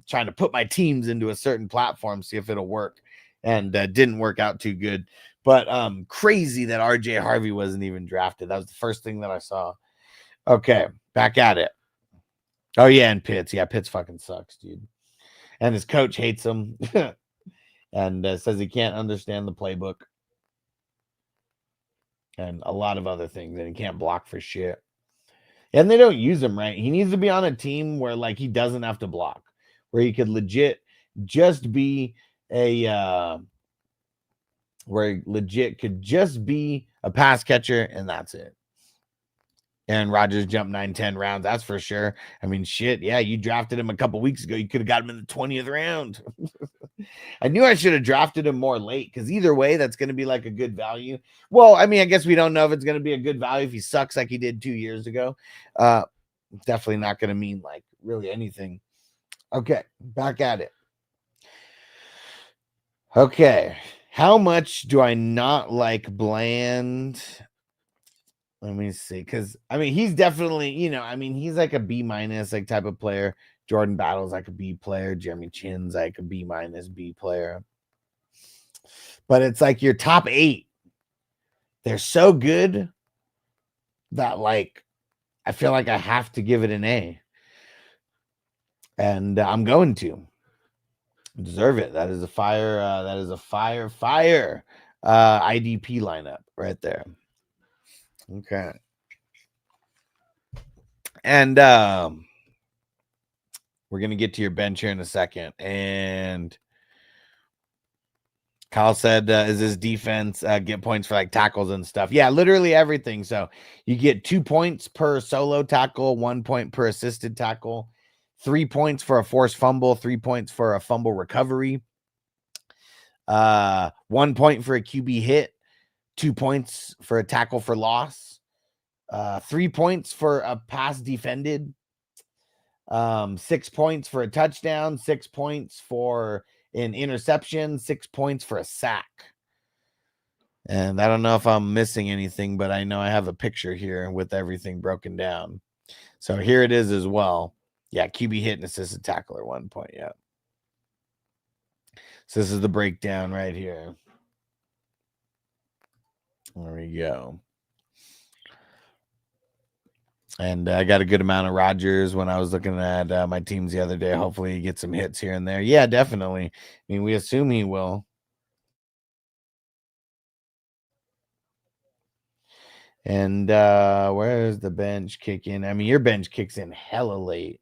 trying to put my teams into a certain platform, see if it'll work. And didn't work out too good. But crazy that RJ Harvey wasn't even drafted. That was the first thing that I saw. Okay, back at it. Oh, yeah, and Pitts. Yeah, Pitts fucking sucks, dude. And his coach hates him and says he can't understand the playbook. And a lot of other things. And he can't block for shit. And they don't use him right. He needs to be on a team where, like, he doesn't have to block. Where he could legit just be where he legit could just be a pass catcher, and that's it. And Rodgers jumped 9-10 rounds, that's for sure. I mean, shit, yeah, you drafted him a couple weeks ago. You could have got him in the 20th round. I knew I should have drafted him more late because either way, that's going to be like a good value. Well, I mean, I guess we don't know if it's going to be a good value if he sucks like he did 2 years ago. Definitely not going to mean like really anything. Okay, back at it. Okay, how much do I not like Bland? Let me see, because I mean, he's definitely, he's like a B- like type of player. Jordan Battle's like a B player. Jeremy Chin's like a B- B player. But it's like your top 8. They're so good that like I feel like I have to give it an A. And I'm going to deserve it. That is a fire. That is a fire IDP lineup right there. Okay. And we're going to get to your bench here in a second. And Kyle said, is this defense get points for like tackles and stuff? Yeah, literally everything. So you get 2 points per solo tackle, 1 point per assisted tackle, 3 points for a forced fumble, 3 points for a fumble recovery, 1 point for a QB hit, 2 points for a tackle for loss, 3 points for a pass defended, 6 points for a touchdown, 6 points for an interception, 6 points for a sack. And I don't know if I'm missing anything, but I know I have a picture here with everything broken down. So here it is as well. Yeah, QB hit and assisted tackler 1 point. Yeah. So this is the breakdown right here. There we go. And I got a good amount of Rodgers when I was looking at my teams the other day. Hopefully he gets some hits here and there. Yeah, definitely. I mean, we assume he will. And where's the bench kick in? I mean, your bench kicks in hella late.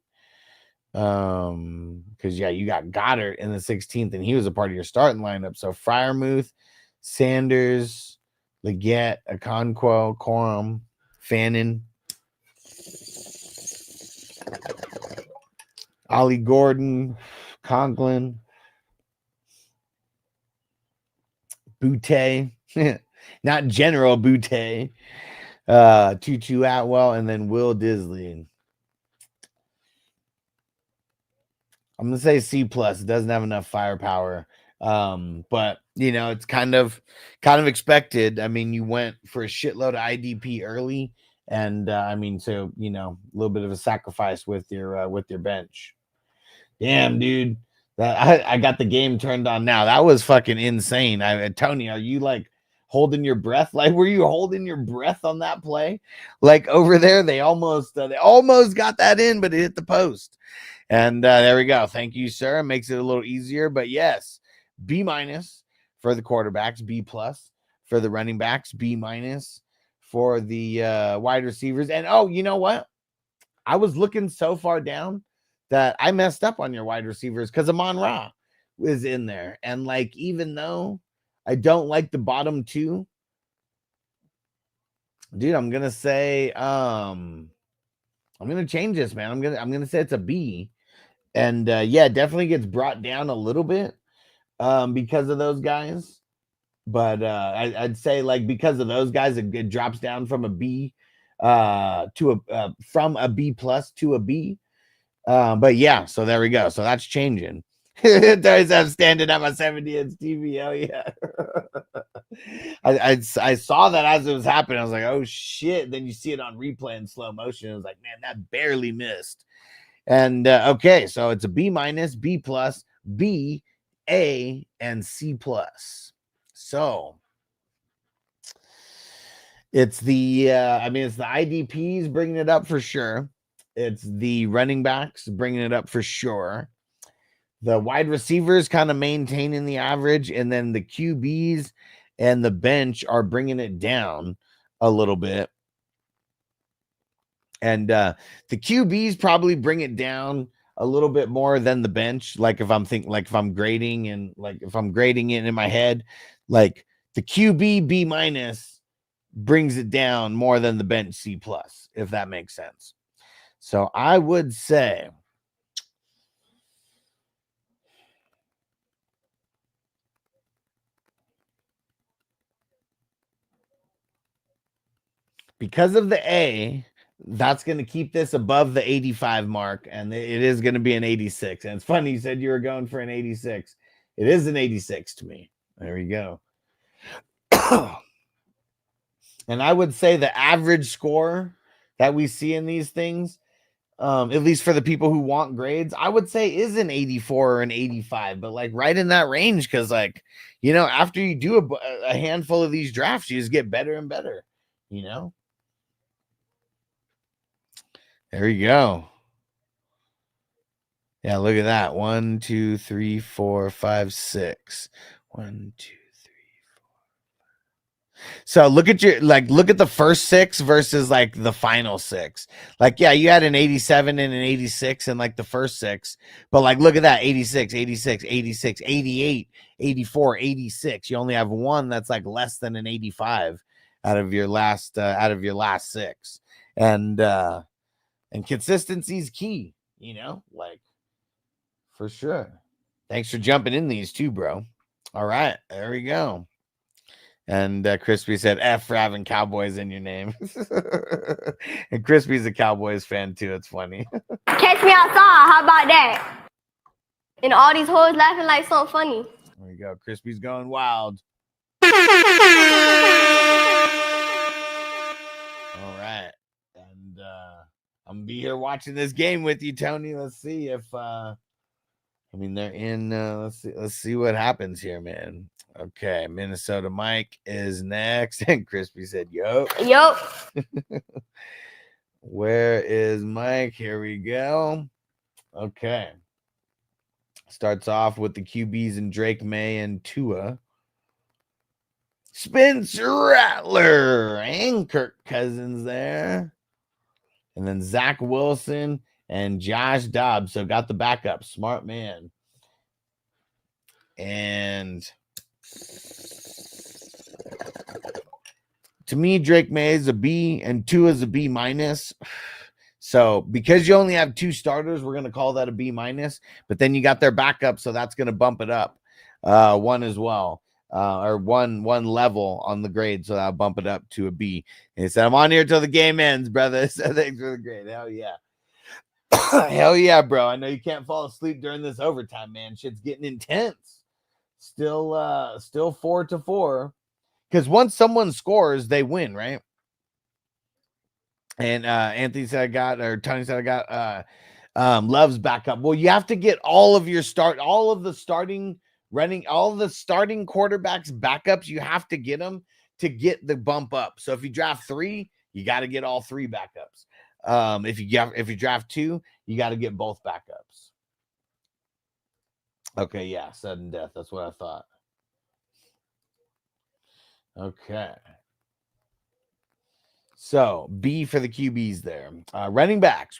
Because yeah, you got Goddard in the 16th, and he was a part of your starting lineup. So Freiermuth, Sanders, Leggett, Okonkwo, Corum, Fannin, Ollie Gordon, Conklin. Butte, not General Butte, Tutu Atwell, and then Will Disley. I'm gonna say C plus. It doesn't have enough firepower, but you know it's kind of expected. I mean, you went for a shitload of IDP early, and I mean, so you know, a little bit of a sacrifice with your bench. Damn, dude, that I got the game turned on now. That was fucking insane. Tony, are you like holding your breath? Like, were you holding your breath on that play? Like over there, they almost got that in, but it hit the post. And there we go. Thank you, sir. It makes it a little easier. But yes, B- for the quarterbacks, B+ for the running backs, B- for the wide receivers. And oh, you know what? I was looking so far down that I messed up on your wide receivers because Amon-Ra was in there. And like, even though I don't like the bottom two, dude, I'm gonna say I'm gonna change this, man. I'm gonna say it's a B. And yeah, it definitely gets brought down a little bit because of those guys. But I'd say like because of those guys, it drops down from a B to a from a B+ to a B. But yeah, so there we go. So that's changing. There's I'm standing at my 70-inch TV. Oh yeah. I saw that as it was happening. I was like, oh shit. Then you see it on replay in slow motion. I was like, man, that barely missed. And okay, so it's a B-, B+, B, A, and C+. So it's the I mean, it's the IDPs bringing it up for sure. It's the running backs bringing it up for sure. The wide receivers kind of maintaining the average, and then the QBs and the bench are bringing it down a little bit. And the QBs probably bring it down a little bit more than the bench. Like if I'm grading and like if I'm grading it in my head, like the QB B- brings it down more than the bench C+, if that makes sense. So I would say because of the A, that's going to keep this above the 85 mark, and it is going to be an 86. And it's funny you said you were going for an 86. It is an 86 to me. There we go. And I would say the average score that we see in these things, at least for the people who want grades, I would say is an 84 or an 85, but like right in that range. Cause like, you know, after you do a handful of these drafts, you just get better and better, you know? There you go. Yeah, look at that. 1, 2, 3, 4, 5, 6. 1, 2, 3, 4. So look at the first 6 versus like the final 6. Like, yeah, you had an 87 and an 86 in like the first 6, but like look at that 86, 86, 86, 88, 84, 86. You only have one that's like less than an 85 out of your last 6. And consistency is key, you know, like for sure. Thanks for jumping in these too, bro. All right, there we go. And Crispy said F for having Cowboys in your name. And Crispy's a Cowboys fan too. It's funny. Catch me outside. How about that? And all these hoes laughing like something funny. There we go. Crispy's going wild. All right. And I'm gonna be here watching this game with you, Tony. Let's see if I mean they're in let's see what happens here, man. Okay, Minnesota Mike is next. And Crispy said, Yup. Where is Mike? Here we go. Okay. Starts off with the QBs and Drake May and Tua. Spencer Rattler and Kirk Cousins there. And then Zach Wilson and Josh Dobbs. So got the backup. Smart man. And to me, Drake May is a B and Tua is a B-. So because you only have 2 starters, we're going to call that a B-. But then you got their backup, so that's going to bump it up 1 as well. or one level on the grade, so I'll bump it up to a B. And he said, I'm on here till the game ends, brother. So thanks for the grade. Hell yeah. Hell yeah, bro. I know you can't fall asleep during this overtime, man. Shit's getting intense. Still 4-4. Because once someone scores, they win, right? And Anthony said I got, or Tony said I got Love's back up. Well, you have to get all of the starting quarterbacks backups. You have to get them to get the bump up. So if you draft 3, you got to get all 3 backups. If you draft 2, you got to get both backups. Okay, yeah, sudden death. That's what I thought. Okay. So B for the QBs there. Running backs.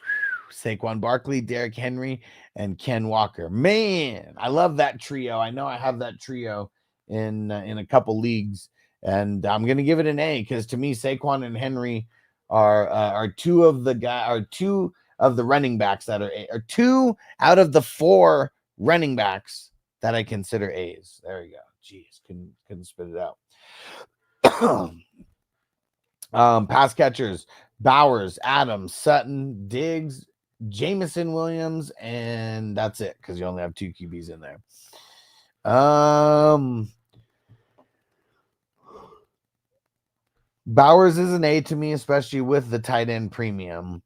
Saquon Barkley, Derrick Henry, and Ken Walker. Man, I love that trio. I know I have that trio in a couple leagues, and I'm gonna give it an A because to me, Saquon and Henry are two of the running backs that are 2 out of the 4 running backs that I consider A's. There you go. Jeez, couldn't spit it out. Pass catchers: Bowers, Adams, Sutton, Diggs, Jameson Williams, and that's it because you only have 2 QBs in there. Bowers is an A to me, especially with the tight end premium.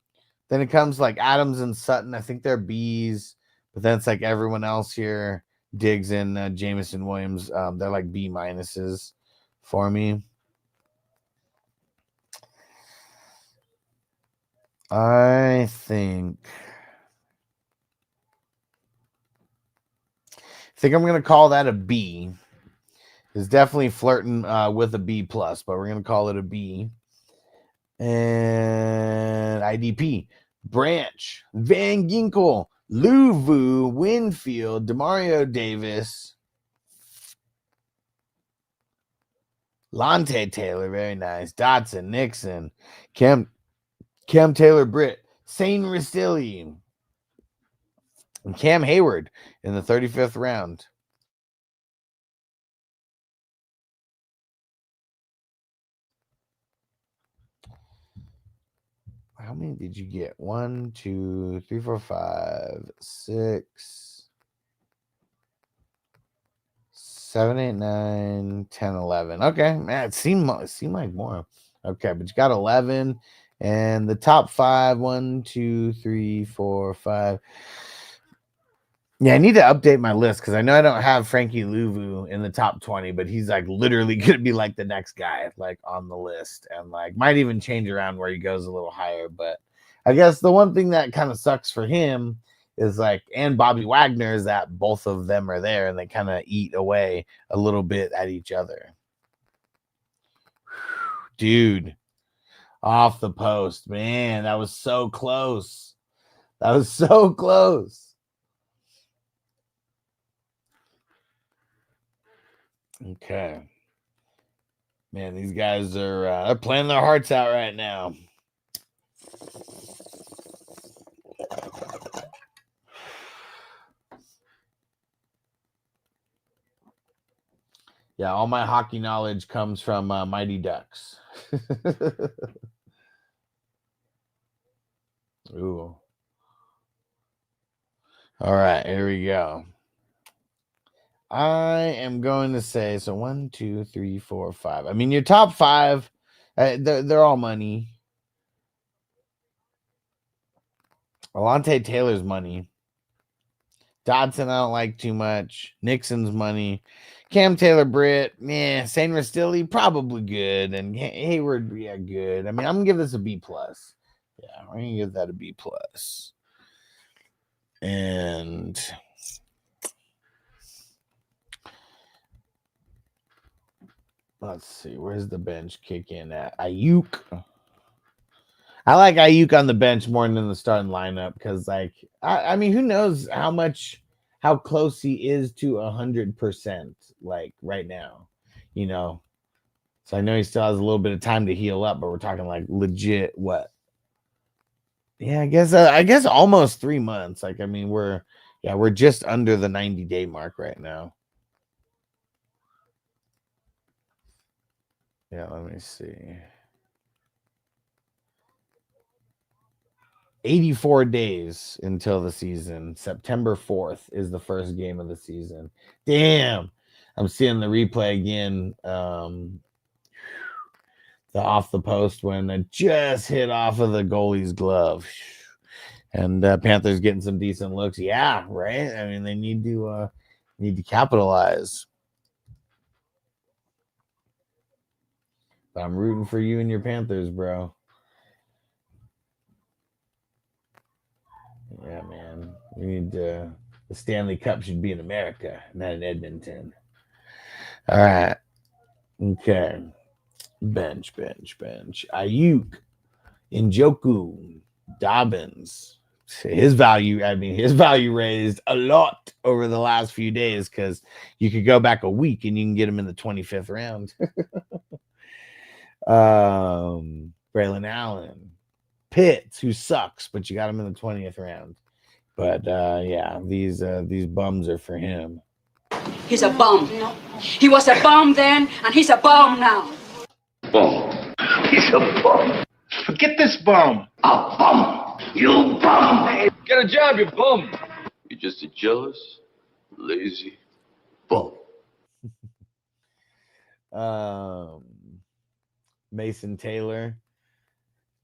Then it comes like Adams and Sutton. I think they're B's, but then it's like everyone else here, Diggs and Jameson Williams. They're like B minuses for me. I think I'm going to call that a B. It's definitely flirting with a B plus, but we're going to call it a B. And IDP: Branch, Van Ginkel, Louvu, Winfield, Demario Davis, Lante Taylor, very nice, Dotson, Nixon, Cam Taylor Britt, Sane Ristilli, and Cam Hayward in the 35th round. How many did you get? 1, 2, 3, 4, 5, 6, 7, 8, 9, 10, 11. Okay, man, it seemed like more. Okay, but you got 11. And the top 5, 1, 2, 3, 4, 5. Yeah, I need to update my list because I know I don't have Frankie Louvu in the top 20, but he's like literally going to be like the next guy like on the list, and like might even change around where he goes a little higher. But I guess the one thing that kind of sucks for him is like, and Bobby Wagner, is that both of them are there and they kind of eat away a little bit at each other. Dude, off the post, man, that was so close. That was so close. Okay. Man, these guys are they're playing their hearts out right now. Yeah, all my hockey knowledge comes from Mighty Ducks. Ooh. All right, here we go. I am going to say, so 1, 2, 3, 4, 5. I mean, your top 5, they're all money. Alante Taylor's money. Dodson, I don't like too much. Nixon's money. Cam Taylor Britt, Sane Ristilli, probably good. And Hayward, yeah, good. I mean, I'm going to give this a B plus. Yeah, we're going to give that a B plus. And let's see, where's the bench kick in at? Ayuk. I like Ayuk on the bench more than the starting lineup because, like, I mean, who knows how close he is to 100%, like right now, you know. So I know he still has a little bit of time to heal up, but we're talking like legit what? Yeah, I guess almost 3 months. Like, I mean, we're just under the 90-day mark right now. Yeah, let me see. 84 days until the season. September 4th is the first game of the season. Damn. I'm seeing the replay again. The off the post when it just hit off of the goalie's glove. And Panthers getting some decent looks. Yeah, right. I mean, they need to capitalize. But I'm rooting for you and your Panthers, bro. Yeah, man. We need the Stanley Cup should be in America, not in Edmonton. All right. Okay. Bench. Ayuk, Njoku, Dobbins. His value raised a lot over the last few days because you could go back a week and you can get him in the 25th round. Braylon Allen, Pitts, who sucks, but you got him in the 20th round. But yeah, these bums are for him. He's a bum. He was a bum then, and he's a bum now. Bum. He's a bum. Forget this bum. A bum. You bum. Get a job, you bum. You're just a jealous, lazy bum. Mason Taylor,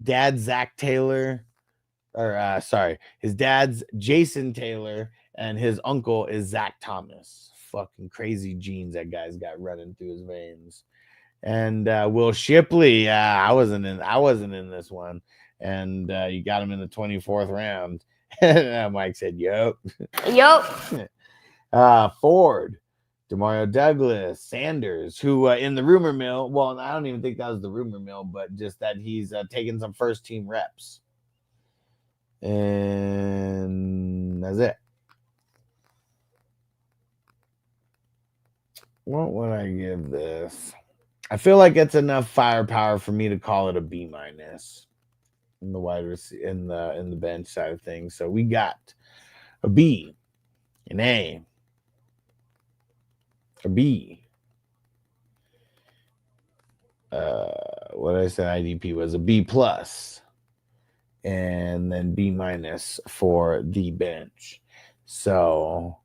dad Zach Taylor, or sorry, his dad's Jason Taylor, and his uncle is Zach Thomas. Fucking crazy genes that guy's got running through his veins. And Will Shipley, I wasn't in this one, and you got him in the 24th round. Mike said, "Yup." Ford, Demario Douglas, Sanders, who in the rumor mill, well, I don't even think that was the rumor mill, but just that he's taking some first team reps. And that's it. What would I give this? I feel like it's enough firepower for me to call it a B- in the wide receiver, in the bench side of things. So we got a B, an A, a B. What I said IDP was a B+, and then B- for the bench. So,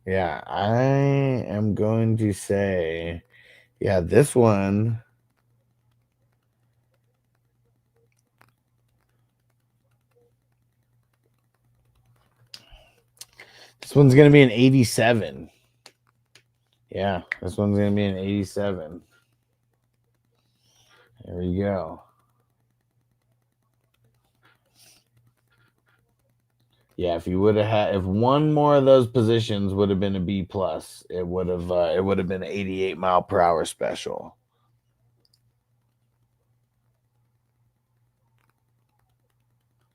yeah, I am going to say, yeah, this one. This one's going to be an 87. Yeah, this one's going to be an 87. There we go. Yeah, if you would have had, if one more of those positions would have been a B+, it would have been an 88-mile-per-hour special.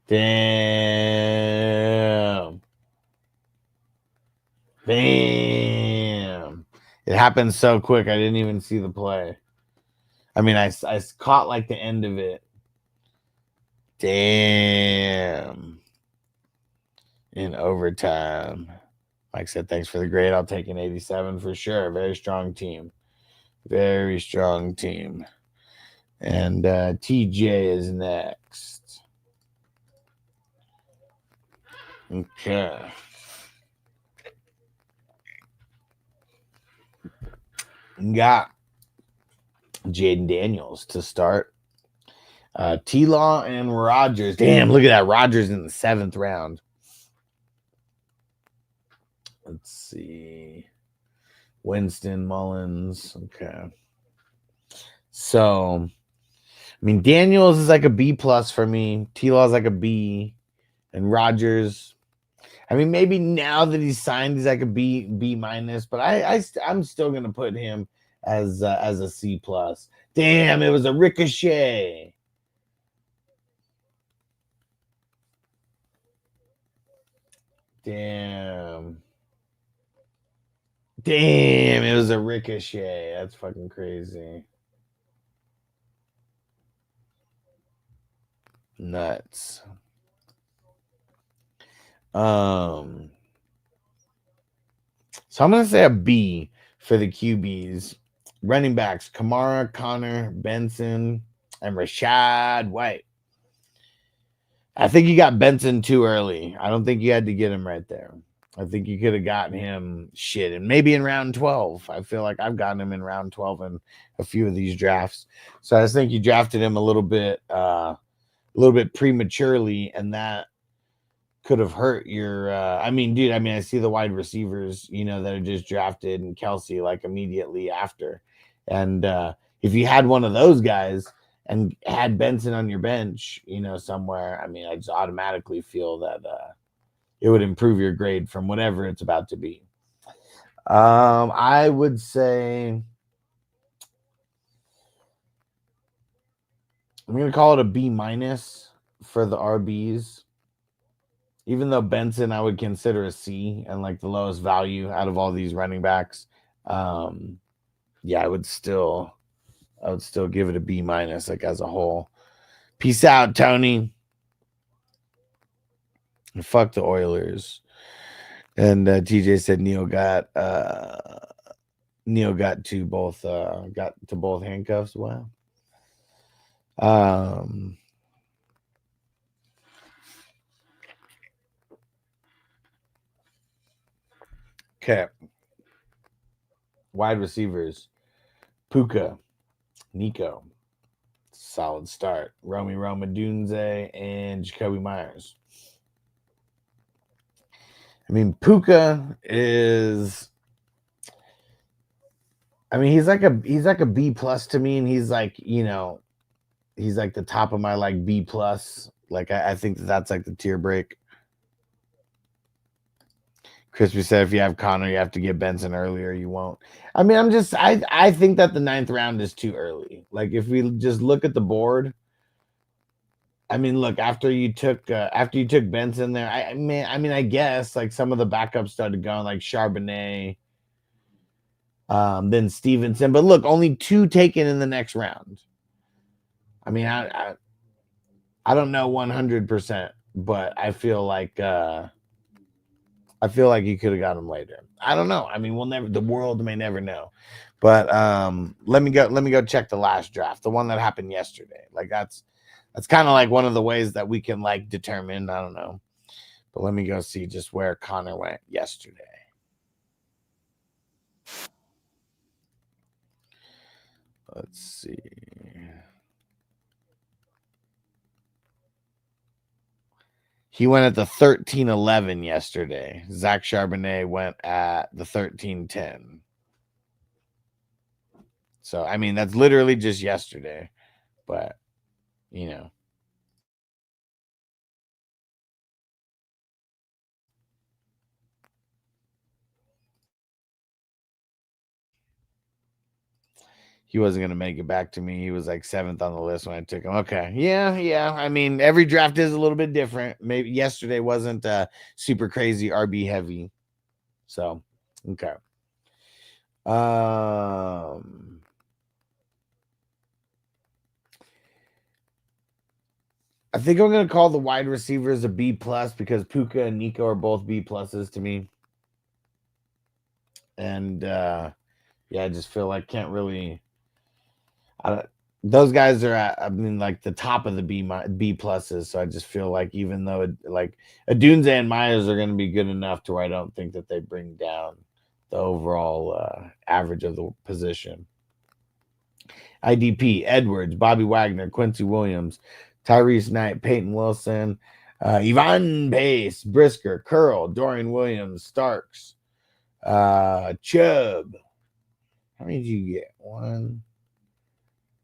Damn. It happened so quick. I didn't even see the play. I mean, I caught like the end of it. Damn. In overtime. Mike said, thanks for the grade. I'll take an 87 for sure. Very strong team. Very strong team. And TJ is next. Okay. Got Jaden Daniels to start. T-Law and Rogers. Damn, look at that. Rogers in the 7th round. Let's see. Winston, Mullins. Okay. So, I mean, Daniels is like a B+ for me. T-Law is like a B. And Rogers, I mean, maybe now that he's signed, he's like a B-, but I'm still going to put him as a C+. Damn, it was a ricochet. Damn, it was a ricochet. That's fucking crazy. Nuts. So I'm gonna say a B for the QBs. Running backs: Kamara, Connor, Benson, and Rashad White. I think you got Benson too early. I don't think you had to get him right there. I think you could have gotten him and maybe in round 12. I feel like I've gotten him in round 12 in a few of these drafts. So I just think you drafted him a little bit prematurely, and that could have hurt your I see the wide receivers, that are just drafted, and Kelsey like immediately after. And if you had one of those guys and had Benson on your bench, somewhere, I just automatically feel that it would improve your grade from whatever it's about to be. I would say I'm going to call it a B- for the RBs. Even though Benson I would consider a C and like the lowest value out of all these running backs. Yeah, I would still give it a B- like as a whole. Peace out, Tony. And fuck the Oilers. And TJ said Neil got to both handcuffs. Wow. Okay. Wide receivers. Puka, Nico. Solid start. Romy Romadunze and Jacoby Myers. Puka is. He's like a B+ to me, and he's like, he's like the top of my like B+. Like I think that's like the tier break. Crispy said if you have Connor, you have to get Benson earlier. You won't. I think that the 9th round is too early. Like if we just look at the board. Look, after you took Benson there, I guess like some of the backups started going, like Charbonnet, then Stevenson. But look, only 2 taken in the next round. I don't know 100%, but I feel like you could have got him later. I don't know. The world may never know. But let me go check the last draft, the one that happened yesterday. Like that's kind of like one of the ways that we can like determine. I don't know. But let me go see just where Connor went yesterday. Let's see. He went at the 13-11 yesterday. Zach Charbonnet went at the 13-10. So, that's literally just yesterday. But, he wasn't going to make it back to me. He was like 7th on the list when I took him. Okay. Yeah. Every draft is a little bit different. Maybe yesterday wasn't super crazy RB heavy. So, okay. I think I'm going to call the wide receivers a B+ because Puka and Nico are both B+ to me. And I just feel like can't really. Those guys are at, like the top of the B+. So I just feel like even though like Adunze and Myers are going to be good enough to where I don't think that they bring down the overall average of the position. IDP, Edwards, Bobby Wagner, Quincy Williams, Tyrese Knight, Peyton Wilson, Ivan Pace, Brisker, Curl, Dorian Williams, Starks, Chubb. How many did you get? 1,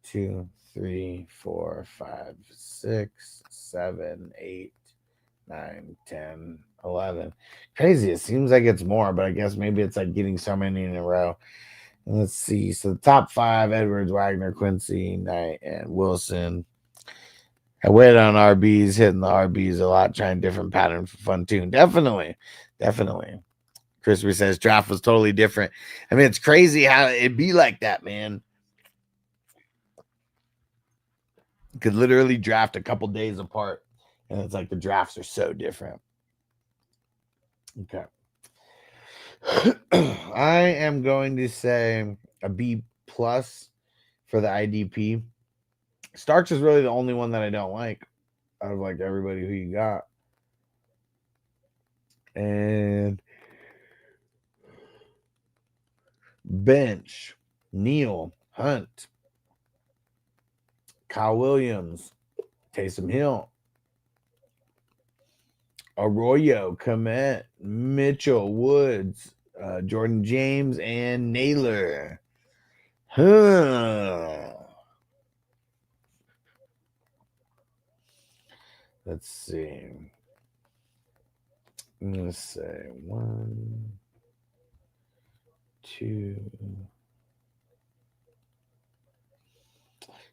2, 3, 4, 5, 6, 7, 8, 9, 10, 11. Crazy. It seems like it's more, but I guess maybe it's like getting so many in a row. Let's see. So the top 5: Edwards, Wagner, Quincy, Knight, and Wilson. I went on RBs, hitting the RBs a lot, trying different patterns for fun too. Definitely. Crispy says draft was totally different. It's crazy how it'd be like that, man. You could literally draft a couple days apart, and it's like the drafts are so different. Okay. I am going to say a B plus for the IDP. Starks is really the only one that I don't like out of like everybody who you got. And bench, Neal, Hunt, Kyle Williams, Taysom Hill, Arroyo, Komet, Mitchell, Woods, Jordan James, and Naylor. Let's see. I'm going to say 1, 2.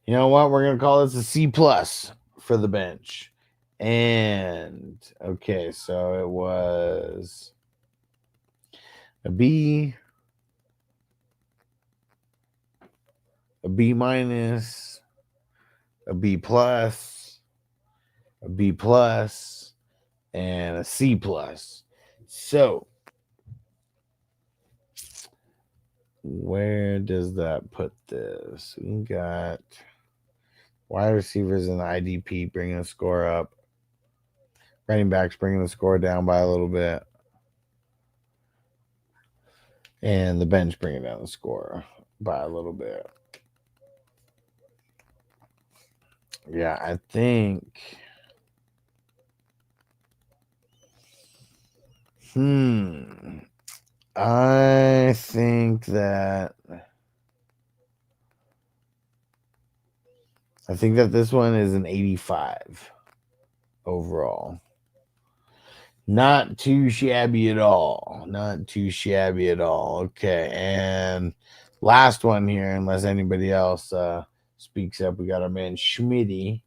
You know what? We're going to call this a C plus for the bench. And, okay, so it was a B, a B minus, a B plus, a B plus, and a C plus. So, where does that put this? We got wide receivers in the IDP bringing the score up. Running backs bringing the score down by a little bit. And the bench bringing down the score by a little bit. Yeah, I think. I think that this one is an 85 overall. Not too shabby at all. Not too shabby at all. Okay, and last one here, unless anybody else speaks up, we got our man Schmitty.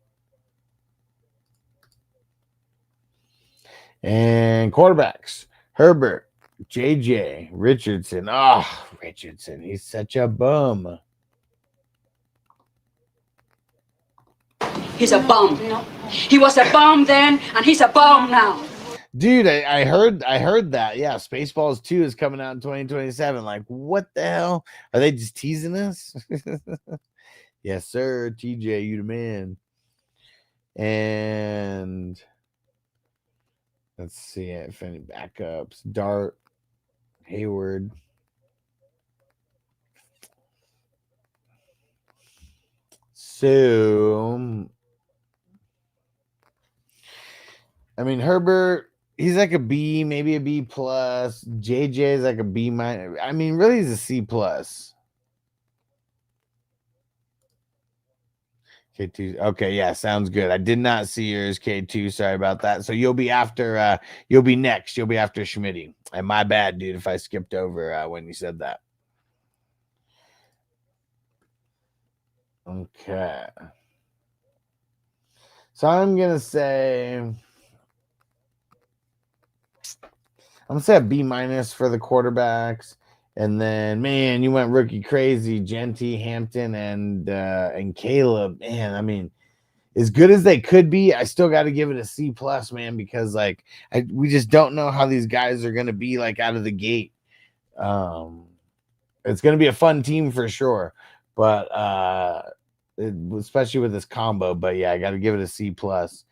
And quarterbacks, Herbert, JJ, Richardson. Oh, Richardson, he's such a bum. He's a bum. He was a bum then, and he's a bum now. Dude, I heard that. Yeah, Spaceballs 2 is coming out in 2027. Like, what the hell? Are they just teasing us? Yes, sir. TJ, you the man. And let's see if any backups. Dart, Hayward. So, I mean, Herbert, he's like a B, maybe a B plus. JJ is like a B minus. I mean, really, he's a C plus. K2. Okay, yeah, sounds good. I did not see yours, K2. Sorry about that. So you'll be after. You'll be next. You'll be after Schmitty. And my bad, dude, if I skipped over when you said that. Okay. So I'm gonna say a B minus for the quarterbacks. And then, man, you went rookie crazy. Genty, Hampton, and Caleb. Man, I mean, as good as they could be, I still got to give it a C plus, man, because like we just don't know how these guys are gonna be like out of the gate. It's gonna be a fun team for sure, but especially with this combo. But yeah, I got to give it a C plus.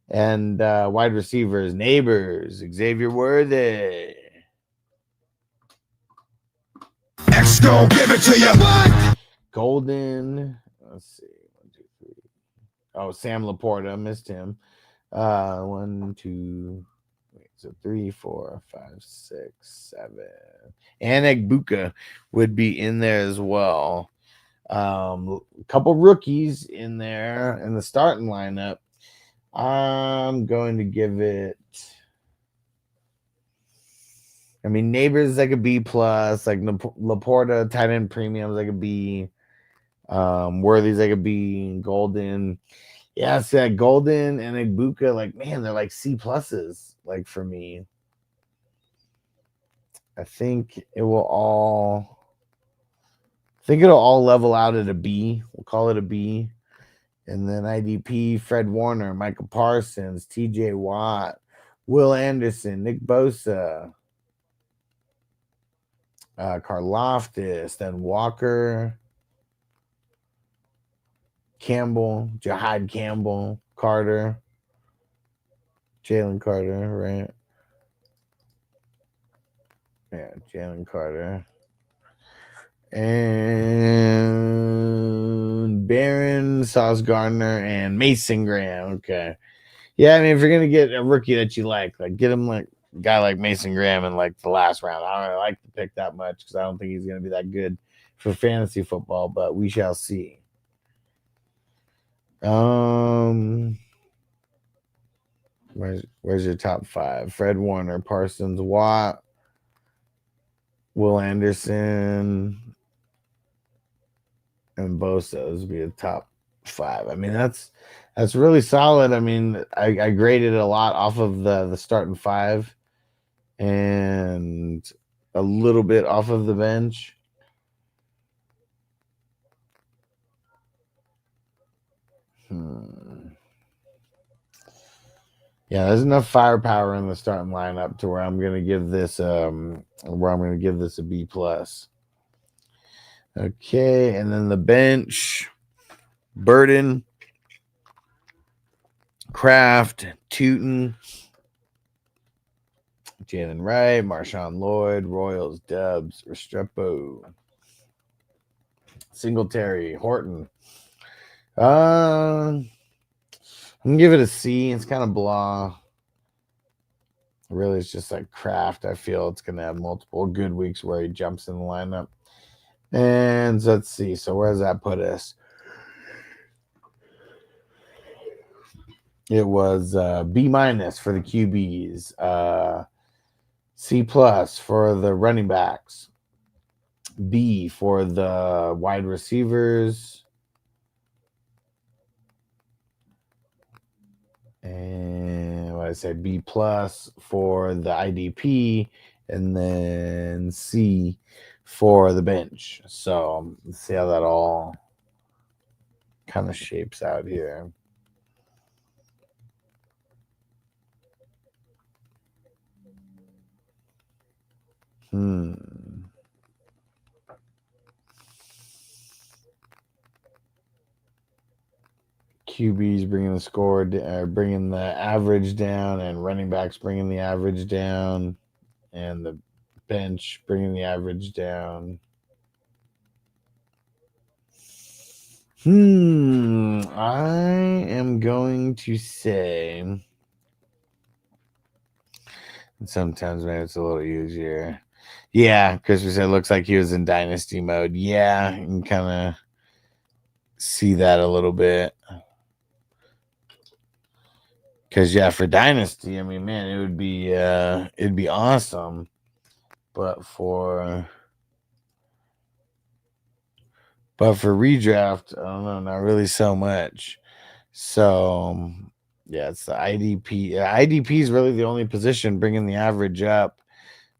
And wide receivers, Neighbors, Xavier Worthy. X gon' give it to you. What? Golden. Let's see. 1, 2, 3. Oh, Sam Laporta. Missed him. 1, 2. Wait, so 3, 4, 5, 6, 7. And Egbuka would be in there as well. A couple rookies in there in the starting lineup. I'm going to give it. I mean, Neighbors is like a B plus, like Laporta, tight end premium is like a B. Worthy's like a B. Golden, yeah, it's that Golden and Egbuka, like man, they're like C pluses, like for me. I think it'll all level out at a B. We'll call it a B. And then IDP, Fred Warner, Michael Parsons, TJ Watt, Will Anderson, Nick Bosa, Karloftis, then Walker, Campbell, Jahad Campbell, Carter, Jalen Carter, right? Yeah, Jalen Carter. And Barron, Sauce Gardner, and Mason Graham. Okay. Yeah, I mean, if you're going to get a rookie that you like get him like a guy like Mason Graham in like the last round. I don't really like the pick that much because I don't think he's going to be that good for fantasy football, but we shall see. Where's your top 5? Fred Warner, Parsons, Watt, Will Anderson, and Bosa. Those would be the top 5. I mean, that's really solid. I mean, I graded a lot off of the starting 5 and a little bit off of the bench. Yeah, there's enough firepower in the starting lineup to where I'm going to give this a B+. Okay, and then the bench, Burden, Kraft, Tootin, Jalen Wright, Marshawn Lloyd, Royals, Dubs, Restrepo, Singletary, Horton. I'm gonna give it a C. It's kind of blah. Really, it's just like Kraft. I feel it's gonna have multiple good weeks where he jumps in the lineup. And let's see. So where does that put us? It was B- for the QBs, C+ for the running backs, B for the wide receivers, and what I said, B+ for the IDP, and then C for the bench. So let's see how that all kind of shapes out here. QBs bringing the score, bringing the average down, and running backs bringing the average down, and the bench bringing the average down. I am going to say, sometimes maybe it's a little easier. Yeah, because we said it looks like he was in dynasty mode. Yeah, you can kind of see that a little bit. Because for dynasty, I mean, man, it'd be awesome. But for redraft, I don't know, not really so much. So yeah, it's the IDP. IDP is really the only position bringing the average up.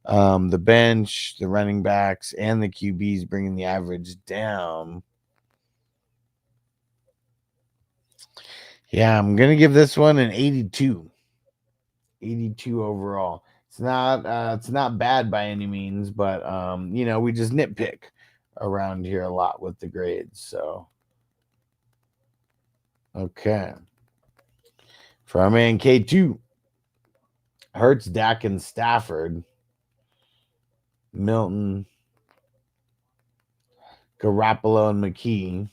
The bench, the running backs, and the QBs bringing the average down. Yeah, I'm gonna give this one an 82. 82 overall. It's not bad by any means, but we just nitpick around here a lot with the grades. So okay. For our man K2, Hurts, Dak, and Stafford, Milton, Garoppolo, and McKee.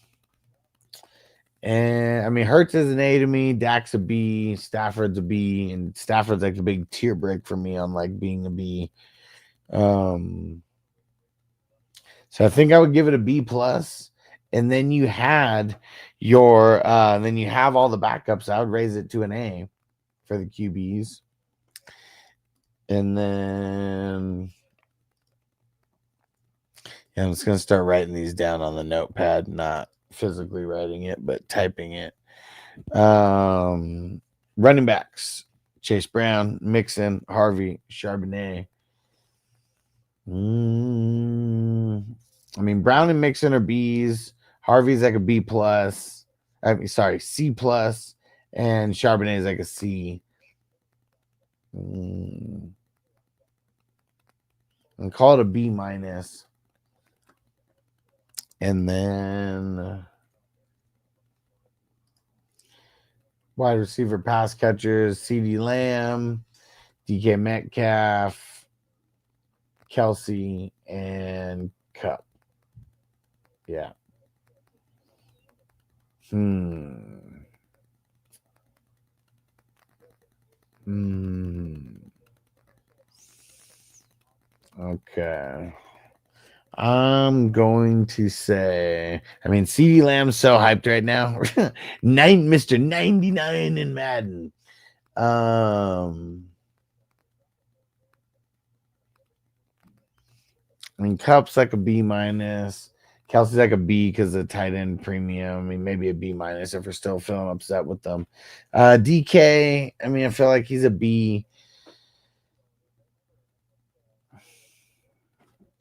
And I mean, Hurts is an A to me, Dak's a B, Stafford's a B, and Stafford's like a big tier break for me on like being a B. So I think I would give it a B+. And then you had then you have all the backups. I would raise it to an A for the QBs. And then I'm just gonna start writing these down on the notepad, not physically writing it, but typing it. Running backs: Chase Brown, Mixon, Harvey, Charbonnet. I mean, Brown and Mixon are B's. Harvey's like a B+. I mean, sorry, C+, and Charbonnet is like a C. And call it a B minus. And then wide receiver pass catchers, CeeDee Lamb, DK Metcalf, Kelsey, and Cup. Yeah. Okay. I'm going to say, I mean, CeeDee Lamb's so hyped right now. Mr. 99 in Madden. I mean, Cup's like a B minus. Kelsey's like a B because of tight end premium. I mean, maybe a B minus if we're still feeling upset with them. DK, I mean, I feel like he's a B.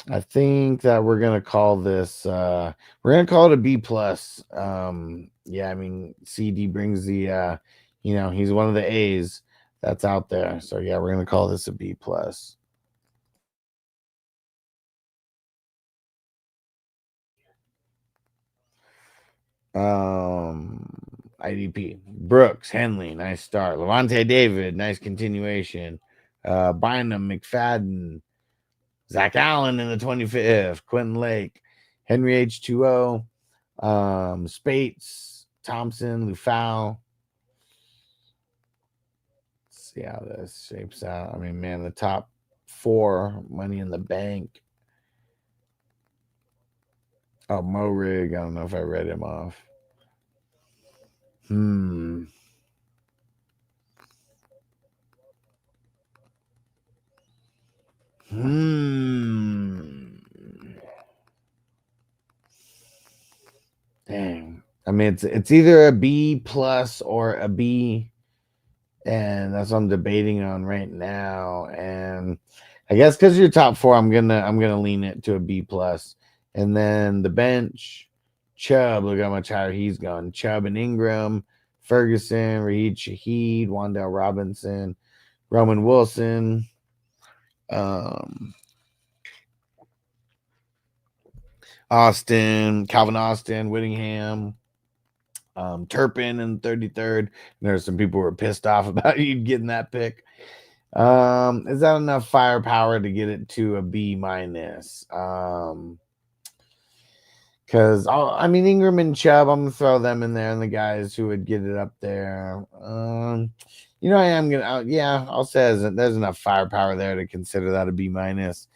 I think that we're gonna call this we're gonna call it a B plus. Yeah, I mean CD brings the he's one of the A's that's out there. So yeah, we're gonna call this a B plus. IDP. Brooks, Henley, nice start. Levante David, nice continuation. Bynum, McFadden, Zach Allen in the 25th, Quentin Lake, Henry H2O, Spates, Thompson, Lufau. Let's see how this shapes out. I mean, man, the top 4, Money in the Bank. Oh, Mo Rig. I don't know if I read him off. Dang. I mean, it's either a B plus or a B, and that's what I'm debating on right now. And I guess because you're top 4, I'm gonna lean it to a B plus. And then the bench, Chubb, look how much higher he's gone. Chubb and Ingram, Ferguson, Raheem Shaheed, Wan'Dale Robinson, Roman Wilson, Austin, Calvin Austin, Whittingham, Turpin in the 33rd. There's some people who were pissed off about you getting that pick. Is that enough firepower to get it to a B minus? Because I mean Ingram and Chubb, I'm gonna throw them in there, and the guys who would get it up there. I'll say there's enough firepower there to consider that a B minus.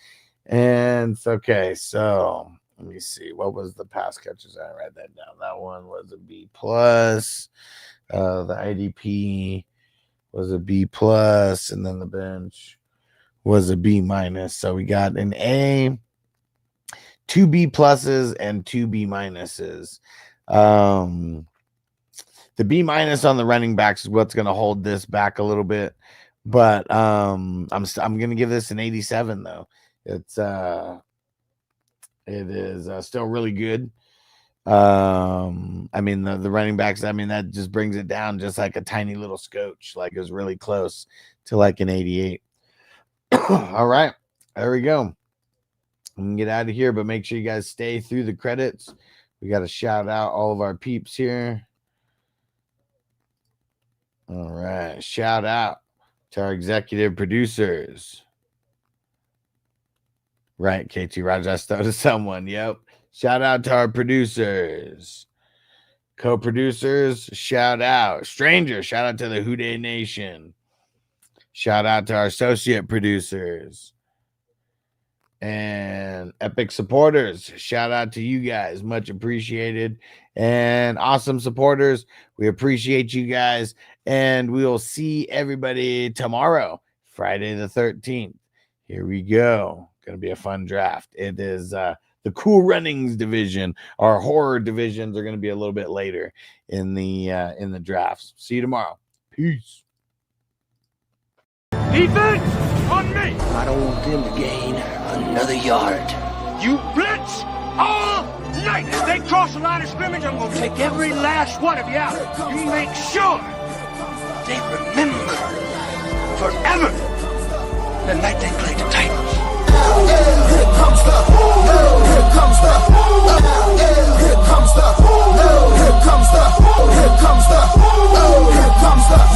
And it's okay. So let me see. What was the pass catchers? I write that down. That one was a B plus. The IDP was a B plus, and then the bench was a B minus. So we got an A, 2 B pluses, and 2 B minuses. The B minus on the running backs is what's going to hold this back a little bit, but I'm going to give this an 87 though. It is still really good. I mean the running backs, I mean that just brings it down just like a tiny little scotch, like it was really close to like an 88. All right, there we go. I'm gonna get out of here, but make sure you guys stay through the credits. We got to shout out all of our peeps here. All right, shout out to our executive producers. Right, KT Rogers, I started someone. Yep. Shout out to our producers. Co-producers, shout out. Stranger, shout out to the Houday Nation. Shout out to our associate producers. And epic supporters, shout out to you guys. Much appreciated. And awesome supporters, we appreciate you guys. And we will see everybody tomorrow, Friday the 13th. Here we go. Going to be a fun draft. It is the Cool Runnings division. Our horror divisions are going to be a little bit later in the drafts. See you tomorrow. Peace. Defense on me. I don't want them to gain another yard. You blitz all night. If they cross the line of scrimmage, I'm going to take every last one of you out. You make sure They remember forever the night they played the Titans. Here comes the, here comes the, here comes the, here comes the, here comes the, here comes the.